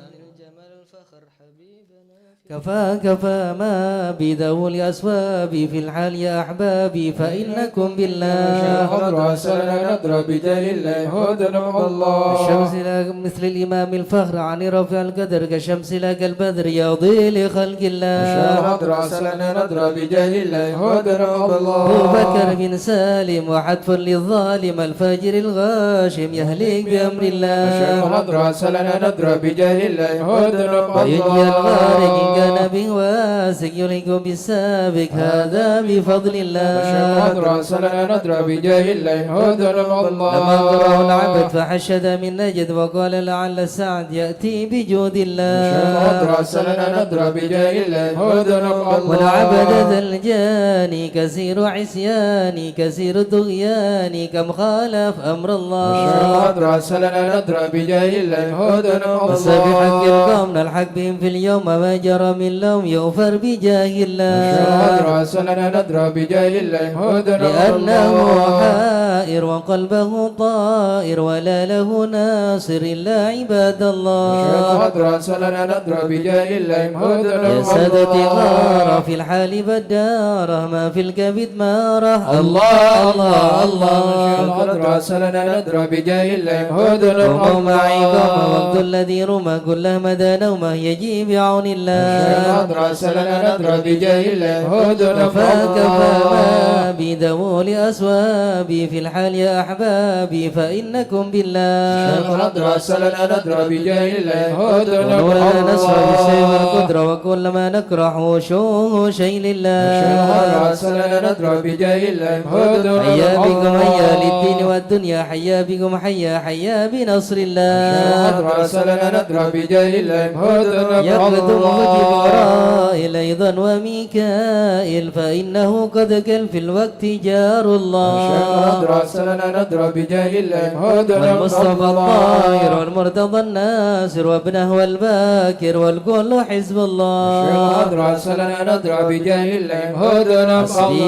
كفى ما بذو الأسواب في الحال يا أحبابي فإنكم بالله الشمس لك مثل الإمام الفخر عن رفع القدر كشمس لك البدر يضي لخلق الله أبو بكر بن سالم وحتف للظالم الفاجر الغاشم يهلك بأمر الله وينجي الغارق كان به واسق يليق بالسابق هذا بفضل الله لما قرأه العبد فحشد من نجد وقال لعل السعد يأتي بجود الله والعبد ذا الجاني كثير عصياني كثير طغياني كم خالف أمر الله وسبحك القوم نلحق بهم في اليوم ما جرى من لهم يغفر بجاه الله لأنه سائر وقلبه طائر ولا له ناصر إلا عباد الله. سلنا ندرى بجاه الله مهدنا يا سادتي غار في الحال بداره ما في الكبد ماره. الله الله الله. سلنا ندرى بجاه الله مهدنا رموا معي قام وقت الذي رمى كل مدى نومه يجي بعون الله. سلنا ندرى بجاه الله مهدنا فكفى ما بدمول أسوابي في الحال يا أحبابي فإنكم بالله. سلنا ندرى بجاه الله مهدنا ولا نسوى بالسيف والقدرة وكل ما نكره شوه شيء لله. سلنا ندرى بجاه الله مهدنا حيا بكم حيا للدين والدنيا حيا بكم حيا بنصر الله. سلنا ندرى بجاه الله مهدنا يقدم جبرائيل أيضا وميكائيل فإنه قد كل في الوقت جار الله. سلنا ندرى بجاه الله مهدنا والمصطفى الطاهر والمرتضى الناصر وابنه والباكر والكل حزب الله. سلنا ندرى بجاه الله مهدنا حسبي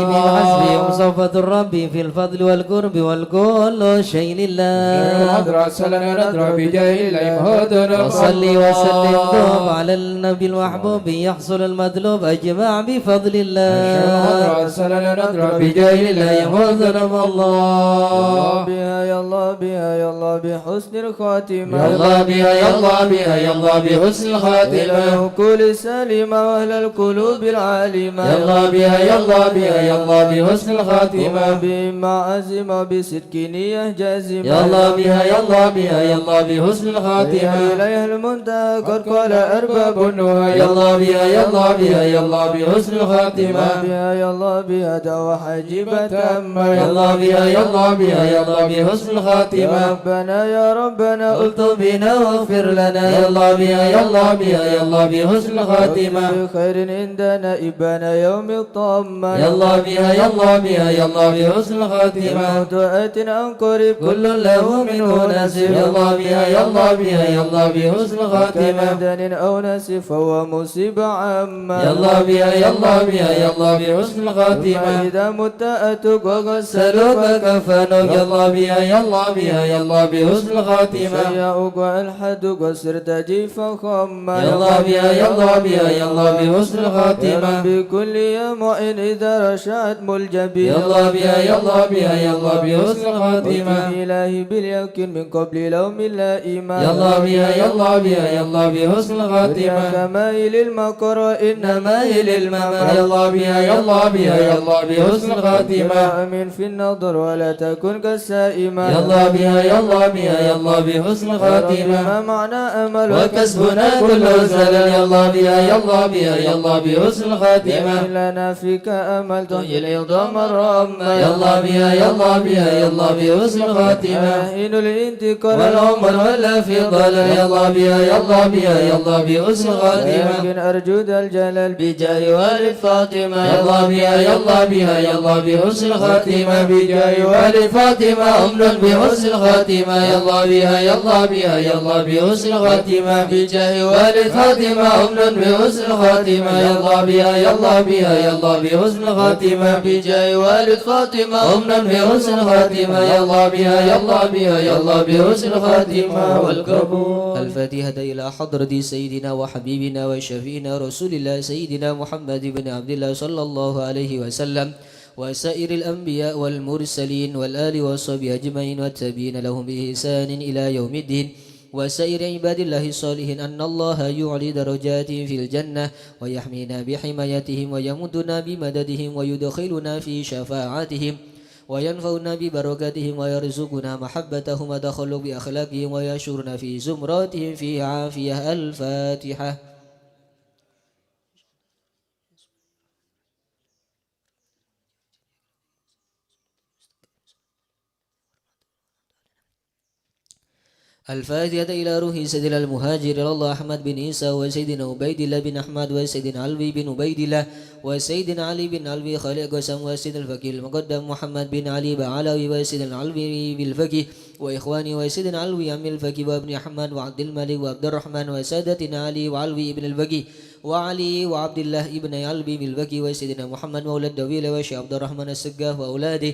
مصفة الرب في الفضل والقرب والكل شيء لله. سلنا ندرى بجاه الله مهدنا وصلي وسلم دوم على النبي المحبوب يحصل المطلوب أجمع بفضل الله. سلنا ندرى بجاه الله مهدنا الله. بها يا الله بها يا الله بحسن الخاتمة. يا الله بها يا الله بها يا الله بحسن الخاتمة. العقول سالمة وأهل القلوب العالمة. يا الله بها يا الله بها يا الله بحسن الخاتمة. بما عزم بصدق نية جازمة. يا الله بها يا الله بها يا الله بحسن الخاتمة. إليها المنتهى قد قال أرباب النهى. يا الله بها يا الله بها يا الله بحسن الخاتمة. بها يا الله بها دعوة حجيبة تامة. يا الله بها يا الله بها يا الله بحسن الخاتمة. يا ربنا يا ربنا قلت بنا واغفر لنا يا الله بها يا الله بها يا الله بحسن الخاتمة. بخير عندنا إبانا يوم الطامة. يا الله بها يا الله بها يا الله بحسن الخاتمة. دعاء عن قريب كل له منه نسب. يا الله بها يا الله بها يا الله بحسن الخاتمة. كمدن أو نسب فهو مصيبة عامة. يا الله بها يا الله بها يا الله بحسن الخاتمة. إذا مت أتوك سلوك كفنك. يا الله بها يا الله بها يا الله بحسن الخاتمة. سيئوك الحدك وسرت جيفا خما. يا الله بها يا الله بها يا الله بحسن الخاتمة. بكل يا معين إذا رشعت ملجبي. يا الله بها يا الله بها يا الله بحسن الخاتمة. إلهي باليقين من قبل لوم لا إيمان. يا الله بها يا الله بها يا الله بحسن الخاتمة. كمائل المكر إنما إلى الممات. يا الله بها يا الله بها يا الله بحسن الخاتمة. آمن في النظر ولا تكن كالسائمة. يا الله بها يا الله بها يا الله بحسن الخاتمة. ما معنى أمل وكسبنا كل زلل. يا الله بها يا الله بها يا الله بحسن الخاتمة. لنا فيك أمل تحيي العظام الرامة. يا الله بها يا الله بها يا الله بحسن الخاتمة. حين الانتقال والعمر ولا في ضلال. يا الله بها يا الله بها يا الله بحسن الخاتمة. لكن أرجو ذا الجلال بجاه والد فاطمة. يا الله بها يا الله بها يا الله بحسن الخاتمة. بجاه والد فاطمة أمن بحسن الخاتمة. يا الله بها يا الله بها يا الله بحسن الخاتمة. بجاه والد فاطمة أمن بحسن الخاتمة. يا الله بها يا الله بها يا الله بحسن الخاتمة. بجاه والد فاطمة أمن بحسن الخاتمة. يا الله بها يا الله بها يا الله بحسن الخاتمة والقبول. الفاتحة إلى حضرة سيدنا وحبيبنا وشفينا رسول الله سيدنا محمد بن عبد الله صلى الله عليه وسلم وسائر الأنبياء والمرسلين والآل والصحبه أجمعين والتابعين لهم بإحسان إلى يوم الدين وسائر عباد الله الصالحين أن الله يعلي درجاتهم في الجنة ويحمينا بحمايتهم ويمدنا بمددهم ويدخلنا في شفاعتهم وينفعنا ببركاتهم ويرزقنا محبتهم وتخلق بأخلاقهم ويشرنا في زمراتهم في عافية. الفاتحة. الفاتحة إلى روح سيدنا المهاجر الله أحمد بن عيسى وسيدنا عبيد الله بن أحمد وسيدنا علوي بن عبيد الله وسيدنا علي بن علوي خالق قسم وسيدنا الفقيه المقدم محمد بن علي بعلوي وسيدنا علوي بالفقيه وإخواني وسيدنا علوي عم الفقيه وابن أحمد وعبد الملك وعبد الرحمن وسادتنا علي وعلوي بن الفقيه وعلي وعبد الله ابن علوي بالفقيه وسيدنا محمد مولى الدويل وشيخ عبد الرحمن السقاف وأولاده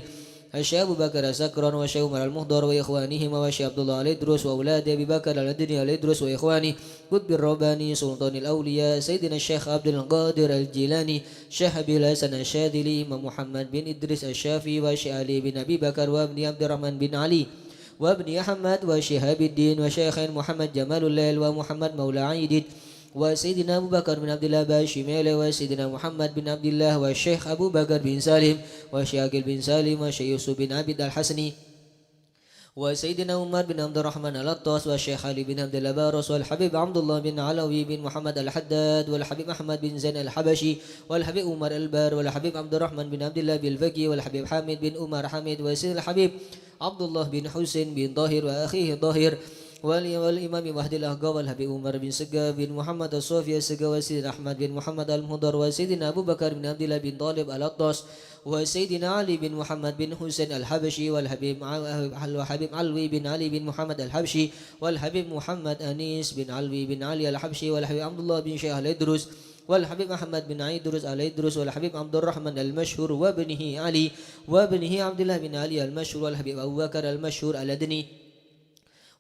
الشيخ أبو بكر سكرا والشيخ عمر المهضر وإخوانهما والشيخ عبد الله الإدرس وأولاد أبي بكر الأدني الإدرس وإخوانه قطب الرباني سلطان الأولياء سيدنا الشيخ عبد القادر الجيلاني الشيخ أبي الحسن الشاذلي إمام محمد بن إدريس الشافعي والشيخ علي بن أبي بكر وابن عبد الرحمن بن علي وابن أحمد وشهاب الدين وشيخين محمد جمال الليل ومحمد مولى عيد وسيدنا أبو بكر بن عبد الله باشميل وسيدنا محمد بن عبد الله والشيخ أبو بكر بن سالم والشيخ بن سالم والشيخ يوسف بن عبد الحسني وسيدنا عمر بن عبد الرحمن الأطاس والشيخ علي بن عبد البارس والحبيب عبد الله بن علوي بن محمد الحداد والحبيب أحمد بن زين الحبشي والحبيب عمر البار والحبيب عبد الرحمن بن عبد الله بالفقي والحبيب حامد بن عمر حميد وسيد الحبيب عبد الله بن حسين بن طاهر وأخيه طاهر والإمام مهدي الأهقا والحبيب عمر بن سقا بن محمد الصوفي السقا وسيدنا أحمد بن محمد المهدر وسيدنا أبو بكر بن عبد الله بن طالب الأطاس وسيدنا علي بن محمد بن حسين الحبشي والحبيب علوي بن علي بن محمد الحبشي والحبيب محمد أنيس بن علوي بن علي الحبشي والحبيب عبد الله بن شيخ الإدرس والحبيب محمد بن عيدروس الإدرس والحبيب عبد الرحمن المشهور وابنه علي وابنه عبد الله بن علي المشهور والحبيب أبو بكر المشهور الأدني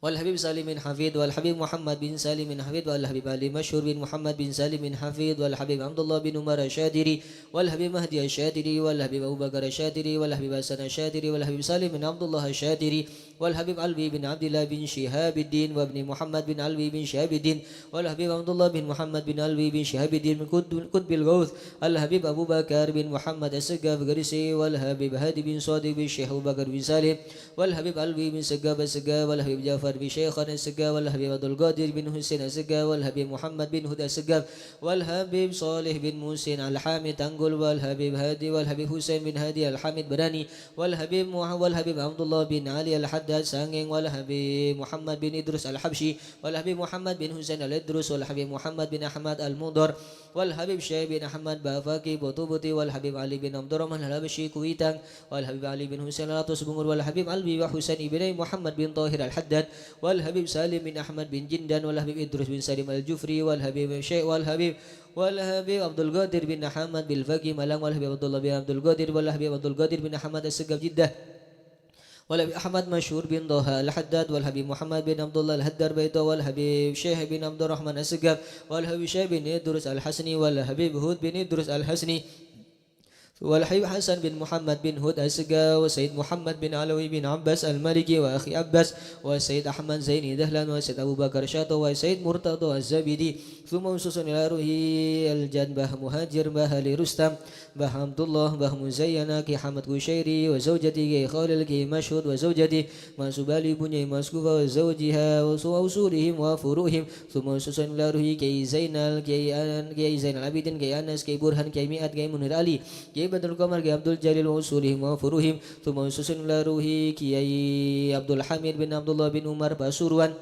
والحبيب سالم بن حفيظ والحبيب محمد بن سالم بن حفيظ والحبيب علي مشهور بن محمد بن سالم بن حفيظ والحبيب عبد الله بن عمر الشادري والحبيب مهدي الشادري والحبيب أبو بكر الشادري والحبيب حسن الشادري والحبيب سالم بن عبد الله الشادري والحبيب علوي بن عبد الله بن شهاب الدين وابن محمد بن علوي بن شهاب الدين والحبيب عبد الله بن محمد بن علوي بن شهاب الدين من قطب الغوث الحبيب أبو بكر بن محمد السقاف قريسي والحبيب هادي بن صادق بن الشيخ أبو بكر بن سالم والحبيب علوي بن سقاف السقاف والحبيب جعفر بن شيخنا السقاف والحبيب عبد القادر بن حسين السقاف والحبيب محمد بن هدى السقاف والحبيب صالح بن محسن الحامد تنقل والحبيب هادي والحبيب حسين بن هادي الحامد براني والحبيب عبد الله بن علي الحداد سانغين والحبيب محمد بن إدريس الحبشي والحبيب محمد بن حسين الإدرس والحبيب محمد بن أحمد المنظر والحبيب شيخ بن أحمد بافاكي بوتوبوتي والحبيب علي بن عبد الرحمن الحبشي كويتان والحبيب علي بن حسين الأطوس بنgur والحبيب علي وحسين بن محمد بن طاهر الحداد والحبيب سالم بن أحمد بن جندان والحبيب إدريس بن سالم الجفري والحبيب شيخ والحبيب عبد القادر بن أحمد بالفقي ملام والحبيب عبد الله بن عبد القادر والحبيب عبد القادر بن أحمد السقاف جدة والحبيب أحمد مشهور بن ضها الحداد والحبيب محمد بن عبد الله الهدار بيضاء والحبيب شيخ بن عبد الرحمن السقاف والحبيب شيخ بن إدريس الحسني والحبيب هود بن إدريس الحسني والحبيب حسن بن محمد بن هود السقا وسيد محمد بن علوي بن عباس المالكي وأخي عباس وسيد أحمد زيني دهلان وسيد أبو بكر شاطو وسيد مرتضى الزبيدي ثم وصوص إلى روحي الجن به مهاجر به لرستم به عبد الله به مزينة كي حمد كشيري وزوجتي كي خالد كي مشهود وزوجتي منسوبة لبني مسكوفة وزوجها وأصولهم وفروعهم ثم وصوص إلى روحي كي زينال كي زين العابدين كي أنس كي برهان كي مئات كي منير علي كي بدر القمر كي عبد الجليل وأصولهم وفروعهم ثم وصوص إلى روحي كي عبد الحميد بن عبد الله بن عمر بسروان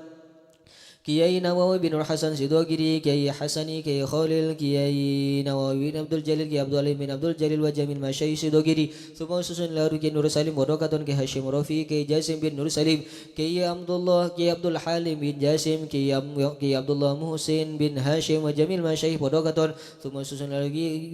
كياي نواوي بن الحسن سيدوغري كياي حسني كياي خالل كياي نواوي بن عبد الجليل كياي عبد الله بن عبد الجليل وجميل مشاي سيدوغري ثم سوسن لارو كي نور سليم ورقة كي هاشم رفي كي جاسم بن نور سليم كي عبد الله كي عبد الحليم بن جاسم كي عبد الله محسن بن هاشم وجميل مشاي ورقة ثم سوسن لارو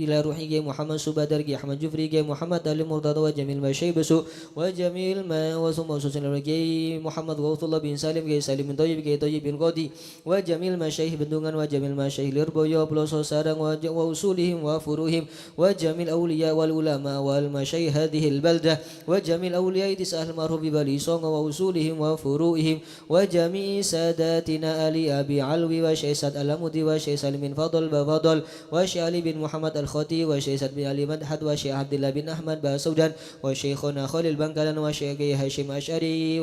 إلى روحي كي محمد سبادر كي أحمد جفري كي محمد علي مرتضى وجميل مشاي بسو وجميل ما وثم سوسن لارو كي محمد غوث الله بن سالم كي سالم بن طيب كي طيب بن قاضي وجميل مشايخ بندungan وجميل مشايخ لربويا بلوسو سارang وأصولهم وفروعهم وجميل أولياء والعلماء والمشايخ هذه البلدة وجميل أولياء تسأل المعروف بباليسون وأصولهم وفروعهم وجميع ساداتنا آل أبي علوي وشيخ سعد الأمودي وشيخ سالم بن فضل بفضل وشيخ علي بن محمد الخطي وشيخ سعد بن علي مدحت وشيخ عبد الله بن أحمد بسودان وشيخنا خالد بنكالان وشيخ هاشم أشعري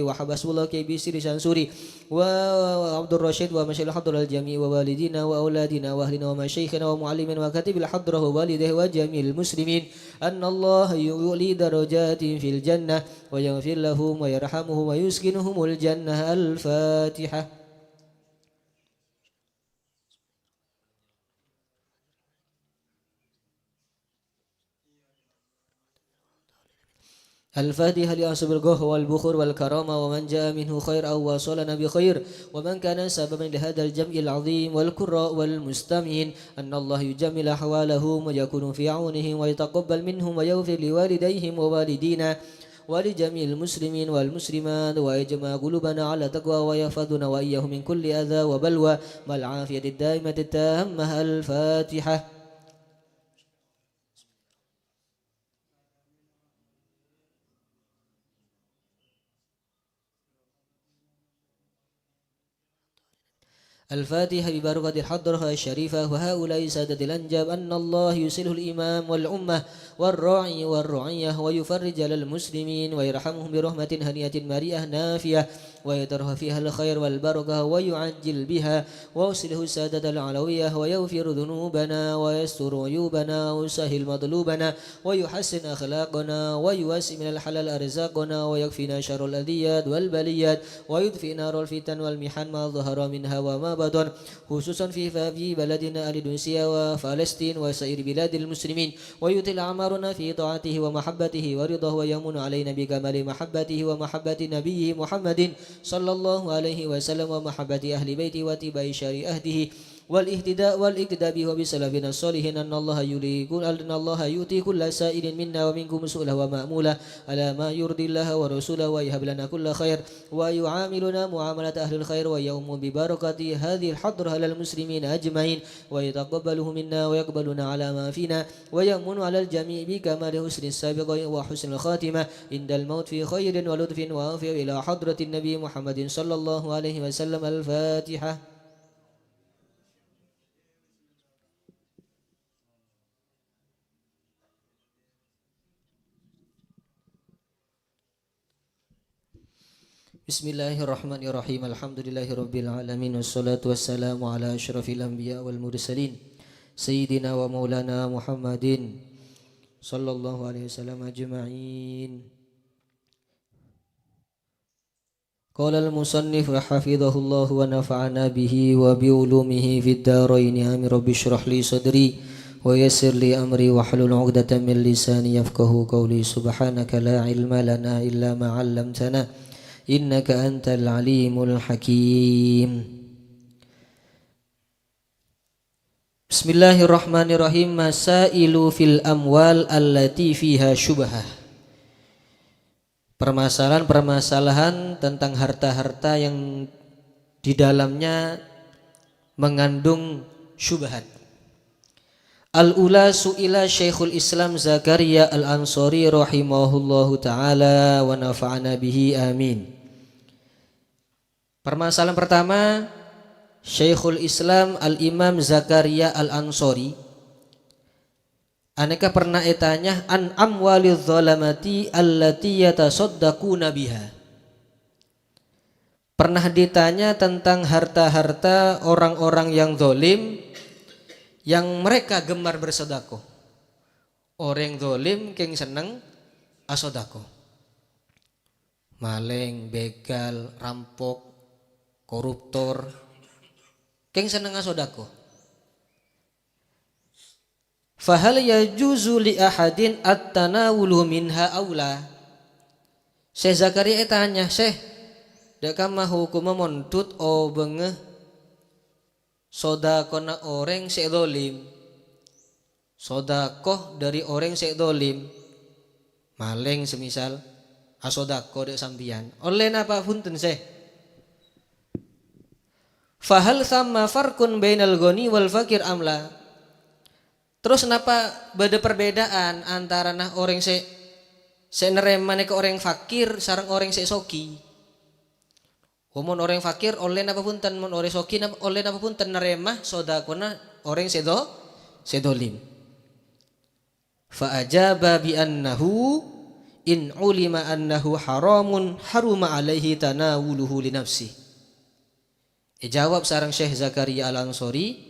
وحبس الله كي بيسير سانسوري وعبد الرشيد ومشايخ الحضرة الجميع ووالدينا وأولادنا وأهلنا ومشايخنا ومعلمنا وكاتب الحضرة ووالده وجميع المسلمين أن الله يولي درجات في الجنة ويغفر لهم ويرحمهم ويسكنهم الجنة. الفاتحة. الفاتحة لأصحاب الجاه والبخور والكرامة ومن جاء منه خير أو وصلنا بخير ومن كان سببا لهذا الجمع العظيم والقراء والمستمعين أن الله يجمل أحوالهم ويكون في عونهم ويتقبل منهم ويغفر لوالديهم ووالدينا ولجميع المسلمين والمسلمات ويجمع قلوبنا على تقوى ويحفظنا وإياهم من كل أذى وبلوى مع العافية الدائمة التامة. الفاتحة. الفاتحة ببركة الحضرة الشريفة وهؤلاء سادة الأنجاب أن الله يسله الإمام والأمة والراعي والرعية ويفرج على المسلمين ويرحمهم برحمة هنية مريئة نافية ويدرها فيها الخير والبركة ويعجل بها ويوصله السادة العلوية ويغفر ذنوبنا ويستر عيوبنا ويسهل مطلوبنا ويحسن أخلاقنا ويوسع من الحلال أرزاقنا ويكفينا شر الأذيات والبليات ويدفئ نار الفتن والمحن ما ظهر منها وما بطن خصوصا في بلدنا الإندونيسيا وفلسطين وسائر بلاد المسلمين ويطيل أعمارنا في طاعته ومحبته ورضاه ويمن علينا بكمال محبته ومحبة نبيه محمد صلى الله عليه وسلم ومحبة أهل بيته واتباع شريعته والاهتداء به وبسلفنا الصالحين أن الله يؤتي كل سائل منا ومنكم سؤله ومأموله على ما يرضي الله ورسوله ويهب لنا كل خير ويعاملنا معاملة أهل الخير ويوم ببركة هذه الحضرة على المسلمين أجمعين ويتقبله منا ويقبلنا على ما فينا ويمن على الجميع بكمال حسن السابق وحسن الخاتمة عند الموت في خير ولطف وافع إلى حضرة النبي محمد صلى الله عليه وسلم. الفاتحة. Bismillahirrahmanirrahim. Alhamdulillahirabbil alamin wassalatu wassalamu ala asyrafil anbiya wal mursalin sayyidina wa maulana Muhammadin sallallahu alaihi wasallam ajma'in. Qala al-musannif hafizahullah wa nafa'ana bihi wa bi ulumihi fid dharain. Amin. Rabbi shrah li sadri wa yassir li amri wa hlul 'uqdatam min lisani yafqahu qawli. Subhanaka la ilma lana illa ma 'allamtana innaka antal alimul hakim. Bismillahirrahmanirrahim. Masailu fil amwal allati fiha syubhah. Permasalahan-permasalahan tentang harta-harta yang di dalamnya mengandung syubhat. Al-ula su'ila Syekhul Islam Zakaria Al-Ansari rahimahullahu ta'ala wa nafa'ana bihi amin. Permasalahan pertama, Syekhul Islam Al-Imam Zakaria Al-Ansari aneka pernah tanya an amwalidz zalamati allati yatasaddaquna biha. Pernah ditanya tentang harta-harta orang-orang yang zalim yang mereka gemar bersedekah. Orang zalim keng seneng asedekah. Maling, begal, rampok, koruptor keng seneng asedekah. Fahal yajuzu li ahadin at-tanawulu minha aula. Syekh Zakaria tanya, Syekh, dak mah hukum montut o bengeh sodakona orang sek dolim, sodakoh dari orang sek dolim, maling semisal asodakoh dek sambian. Oleh napa punten Syekh? Fahal sama farkun bainal ghani wal fakir amla. Terus kenapa beda perbedaan antara nah orang se nerema ke orang fakir sareng orang se soki. Mun orang fakir oleh napa punten, mun orang soki oleh napa punten nerema sodakona orang sedolim. Fa ajaba bi annahu in ulima annahu haramun haruma alaihi tanawuluhu li nafsi. Jawab sareng Syekh Zakaria Al-Ansari,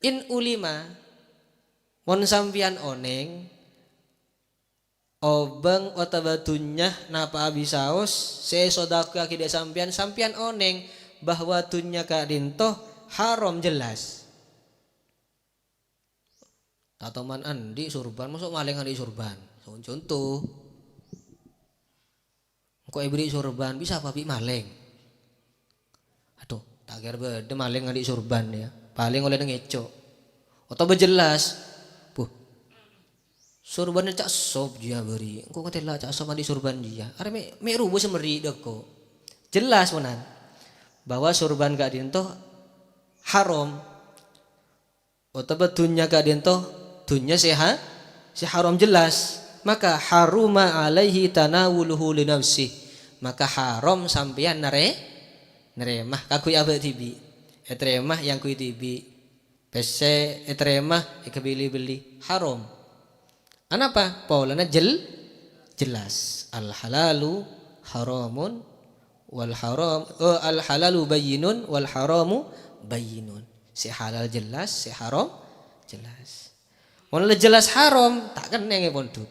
in ulima mon sampian oneng obeng otabatunya napa abisaos se sodaka kide sampian oneng bahwa tunya kadintoh haram jelas. Tatoman andi surban masuk maling andi surban Contoh. Kok beri sorban bisa apa bi maling. Aduh, tak kira bede maling ngadik sorban ya. Paling oleh ngeco. Atau berjelas. Puh. Sorbannya cak sop dia beri. Kok katela cak sop ngadik sorban dia. Are me rubo semeri deko. Jelas menan. Bahwa sorban gak dinto haram. Atau betunya gak dinto dunya sehat. Si haram jelas. Maka haruma alaihi tanawuluhu li nafsi. Maka haram sampean neremah kaku abad tibi. Etremah yang kui tibi. Pese etremah ikebili-beli haram. Anapa? Paulana jelas. Al halalu haramun wal haram al halalu bayyinun wal haramu bayyinun. Si halal jelas, si haram jelas. Mun jelas haram tak kena ngepondut.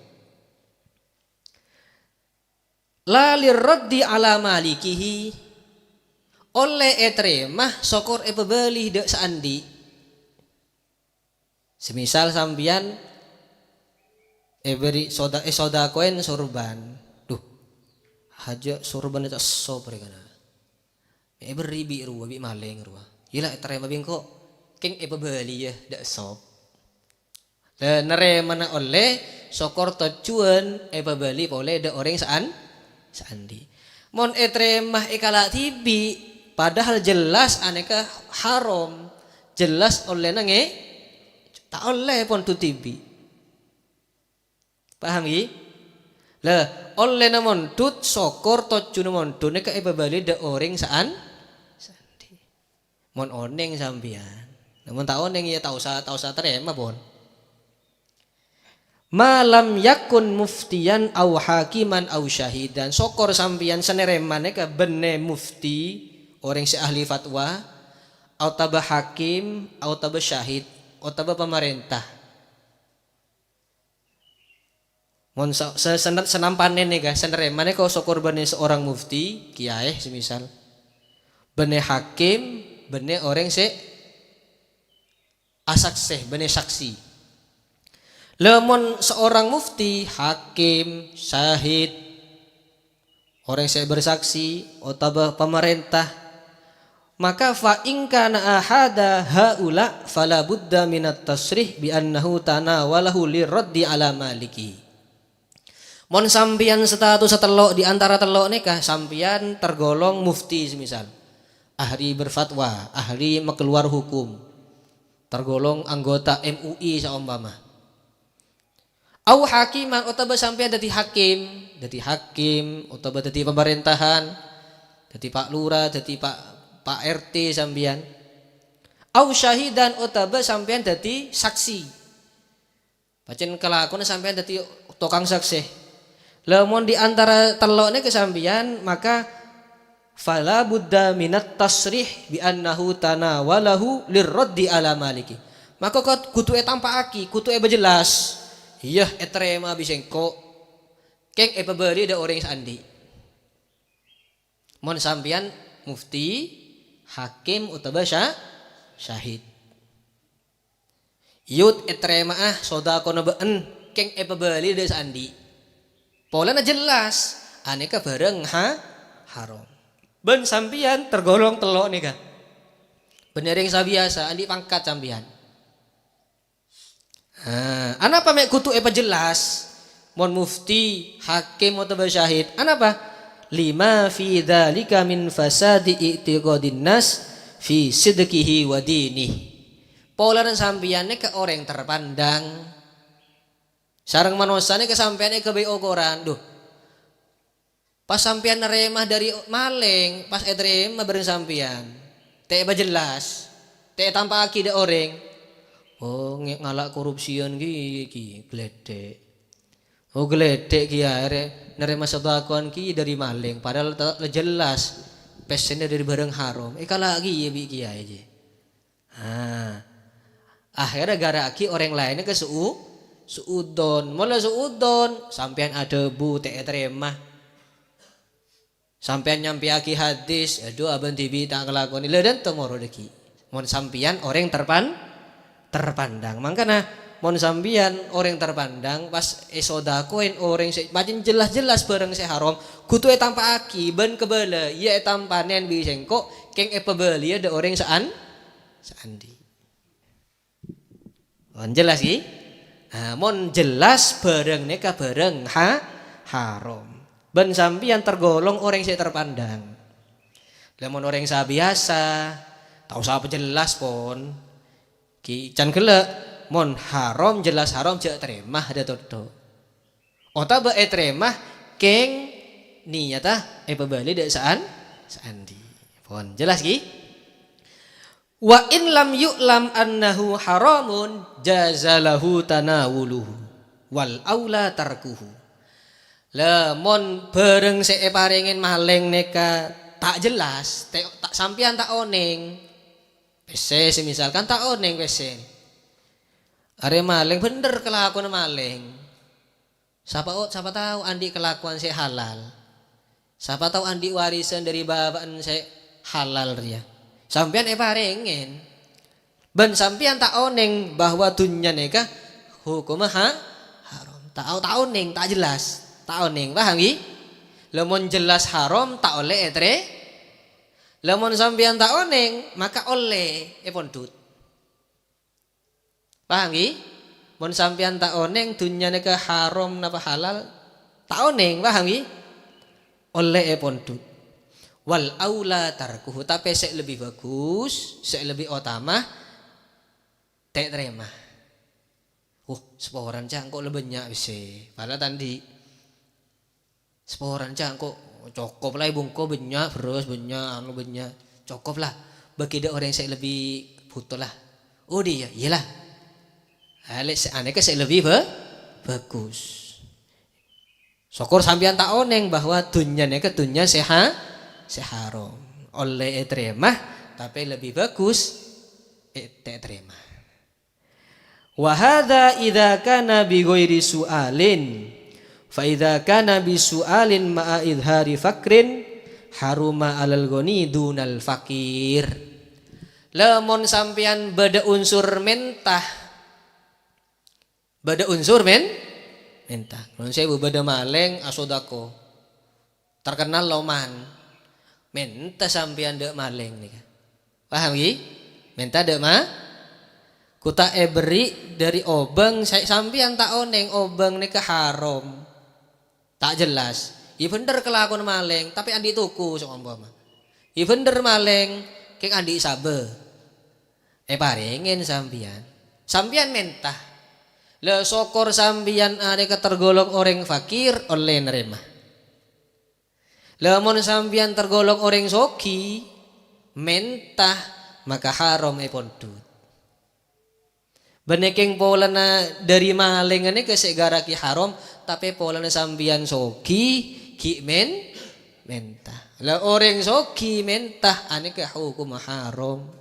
La lirraddi ala malikihi oleh etremah sokor pebeli dek seandi. Semisal sambian beri soda koen sorban. Duh. Haja sorban itu sop rekana. Beri bi ruwa bi maling ruwa. Yila etremah bingko king pebeli ya dek sop. Dan nerema na oleh sokor tujuan pebeli boleh dek orang seandi. Mon etremah ikala tibi padahal jelas aneka haram jelas oleh nange tak oleh pon tu tibi. Paham ye? Lah oleh namon tut sokor toju namon tut neka bali de orang seandi. Mon oneng sambian. Namun tak oneng ya tau sa terema pon. Malam yakun muftiyan au hakiman au syahidan sokor sampian seneremane ke bene mufti orang si ahli fatwa au tabah hakim au tabah syahid au tabah pemerintah. Mon senampane nih guys seneremane kau sokor bene seorang mufti kiai semisal bene hakim bene orang si asakseh bene saksi. Lemon seorang mufti, hakim, syahid, orang yang bersaksi, atau pemerintah, maka fa in kana ahada haula fala budda minat tasrih bi annahu tanawalahu liraddi ala maliki. Mon sampian status telok di antara telok nikah sampian tergolong mufti semisal ahli berfatwa, ahli keluar hukum, tergolong anggota MUI saumpama. Au hakiman utawa sampean dadi hakim utawa dadi pemerintahan, dadi Pak Lurah, dadi Pak RT sampean. Au syahidan utawa sampean dadi saksi. Pacen kelakone sampean dadi tukang saksi. Lamun di antara telokne kesampean maka fala budda minat tasrih bi annahu tanawalahu lirraddi ala maliki. Maka kudu tampakake, kudu bejelas. Iya etrema bisengko keng pebeli ada orang sandi. Mon sampian mufti, hakim utawa syahid. Yut etrema soda kono been keng pebeli ada sandi. Polana jelas aneka bareng haram. Ben sampian tergolong telok nih kan. Bener yang sabiasa andi pangkat sampian. Anapa mek kutu jelas mon mufti hakim atau syahid anapa lima fi dzalika min fasadi i'tiqadin nas fi sidqihi wa dinihi pola sampiannya ke orang terpandang sareng manosane kesampeane ke BO koran duh pas sampean neremah dari maling pas etremah bareng sampean teh jelas teh tanpa akidah orang. Oh ngalak korupsian ki gledek. Oh gledek ki are nerima sedekah ki dari maling padahal jelas pesennya dari barang haram. Kala lagi ya bi ki aja. Akhirnya gara ki orang lainnya ke suudon. Mulai suudon sampean ada bu teh terima. Sampean nyampiaki hadis, aduh abang tibi tak ngelakoni. Ledan tomoro deki. Mon sampean orang terpandang. Makanya mon sambian orang terpandang pas sodakoin orang macam jelas-jelas bareng se haram kutu tanpa aki ben kebele ya tampanen bisengko keng pebeli ada orang seandi mon jelas ki mon jelas bareng neka bareng haram ben sambian tergolong orang se terpandang lemon orang sa biasa tahu siapa jelas pon ki can gelek mon haram jelas haram cek terima ada todo. Ota be terima keng niata pebali dek seandi. Pon jelas ki? Wa in lam yu'lam annahu haramun jazalahu tanawuluhu wal aula tarkuhu. Lemon bareng se paringin maling neka tak jelas, tak sampian tak oneng. Pese misalkan tak oneng pese. Are maling bener kelakuan maling. Siapa tahu andi kelakuan saya halal. Siapa tahu andi warisan dari bapaan saya halal dia. Sampian parengen. Ben sampian tak oneng bahwa dunya neka hukum haram. Tak oneng tak jelas. Tak oneng paham ki? Lemon jelas haram tak oleh Lemon sampian tak oneng maka oleh pondut. Paham ki? Mun sampean tak oneng dunya neka haram napa halal tak oneng paham ki? Oleh pondut. Wal aula tarkuhu tapi sek lebih bagus, sek lebih utama tak terima. Seporan cang kok lebih banyak bise. Padahal tadi seporan cang kok cukup lah bungko banyak terus banyak banyak cukup lah. Bagi ada orang yang lebih butuh lah. Oh dia iyalah. Aneka saya lebih bagus. Syukur sampean tak oneng bahwa dunya neka dunya seharam. Oleh terima tapi lebih bagus tak terima. Wa hadza idza kana bi ghairi su'alin. Fa idza kana bi su'alin ma'a idhari fakrin haruma 'alal ghani dunal fakir. Lemon sampean beda unsur mentah bada unsur mentah. Kalau saya bada maleng asodako terkenal loman mentah sampian dek maleng nih. Paham ki? Mentah dek kuta beri dari obeng saya sampian tak oneng obeng nih ke haram tak jelas. Iya bener kelakuan maleng tapi andi tuku sombong. Iya bener maleng kek andi sabe. Parengen sampian mentah. Le sokor sambian ada tergolong orang fakir oleh nerima. Lamun sambian tergolong orang soki mentah maka haram pondut. Benekeng polana dari maling ini kesegara ki haram tapi polana sambian soki ki mentah. La orang soki mentah ane ke hukum haram.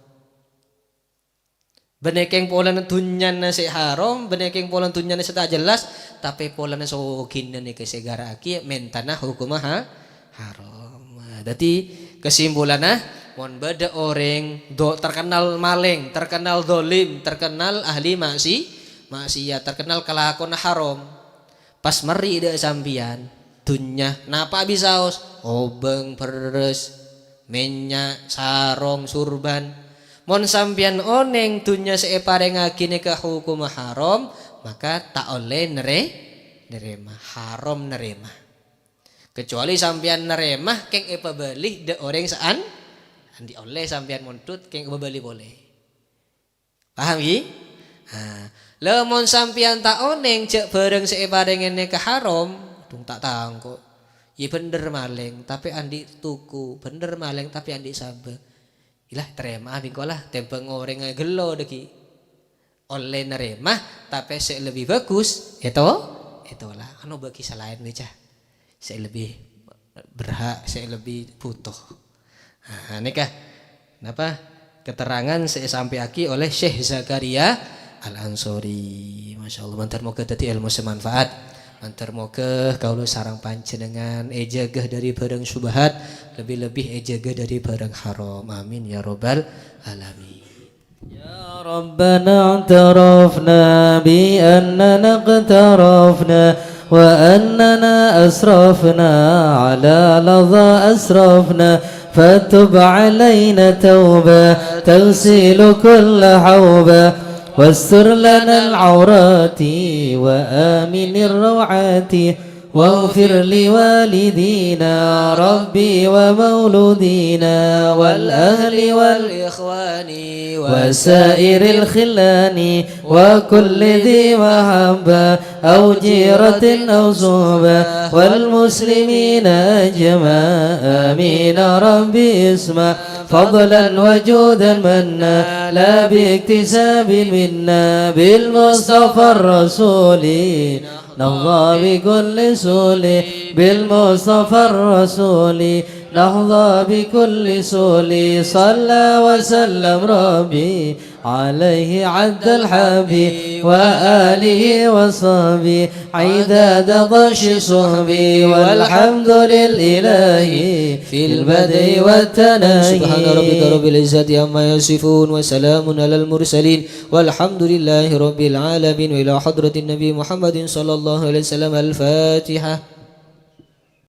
Benekeng polan tunyan na si haram, benekeng polan tunyan na si tak jelas, tapi polan na sokin na ni kesegara aki mentana hukum haram. Jadi kesimpulan mon beda orang terkenal maling, terkenal dolim, terkenal ahli maksiat, terkenal kelakuan haram. Pas meri de sambian dunya napa bisa obeng peres minyak sarong surban. Mon sampian oneng dunya separengake ka hukum haram maka tak oleh nerima haram nerima. Kecuali sampian nerima keng pebeli de orang saan andi oleh sampian montut keng pebeli boleh. Paham ki? Lemon sampian tak oneng cek bareng separengene ka haram tung tak tahu kok. Iya bener maling tapi andi tuku, bener maling tapi andi sabar. Ilah terima bingkolah tempeng orang gelo deki oleh nerima tapi saya lebih bagus itulah anu bagi selain meja saya lebih berhak saya lebih butuh. Nah nikah kenapa keterangan saya sampaikan oleh Syekh Zakaria Al-Ansori. Masya Allah mantar moga dadi ilmu semanfaat. Mantar moga kaulo sarang panjenengan ejagah dari barang syubhat lebih-lebih ejagah dari barang haram. Amin ya rabbal alamin. Ya ربنا اعترفنا بأننا اقترفنا وأننا أسرفنا على لظى أسرفنا فتب علينا توبة تغسل كل حوبة واستر لنا العورات وآمن الروعات واغفر لوالدينا ربي ومولودينا والأهل والإخوان وسائر الخلان وكل ذي محبة أو جيرة أو صحبة والمسلمين أجمع آمين ربي اسمع فضلا وجودا منا لا باكتساب منا بالمصطفى الرسول نهضى بكل سول بالمصطفى الرسول نهضى بكل سول صلى وسلم ربي عليه عد الحبيب وآله وصحبه عداد ضش صحبي والحمد لله في البدء والتناهي سبحان ربك رب العزة عما يصفون وسلام على المرسلين والحمد لله رب العالمين. وإلى حضرة النبي محمد صلى الله عليه وسلم. الفاتحة.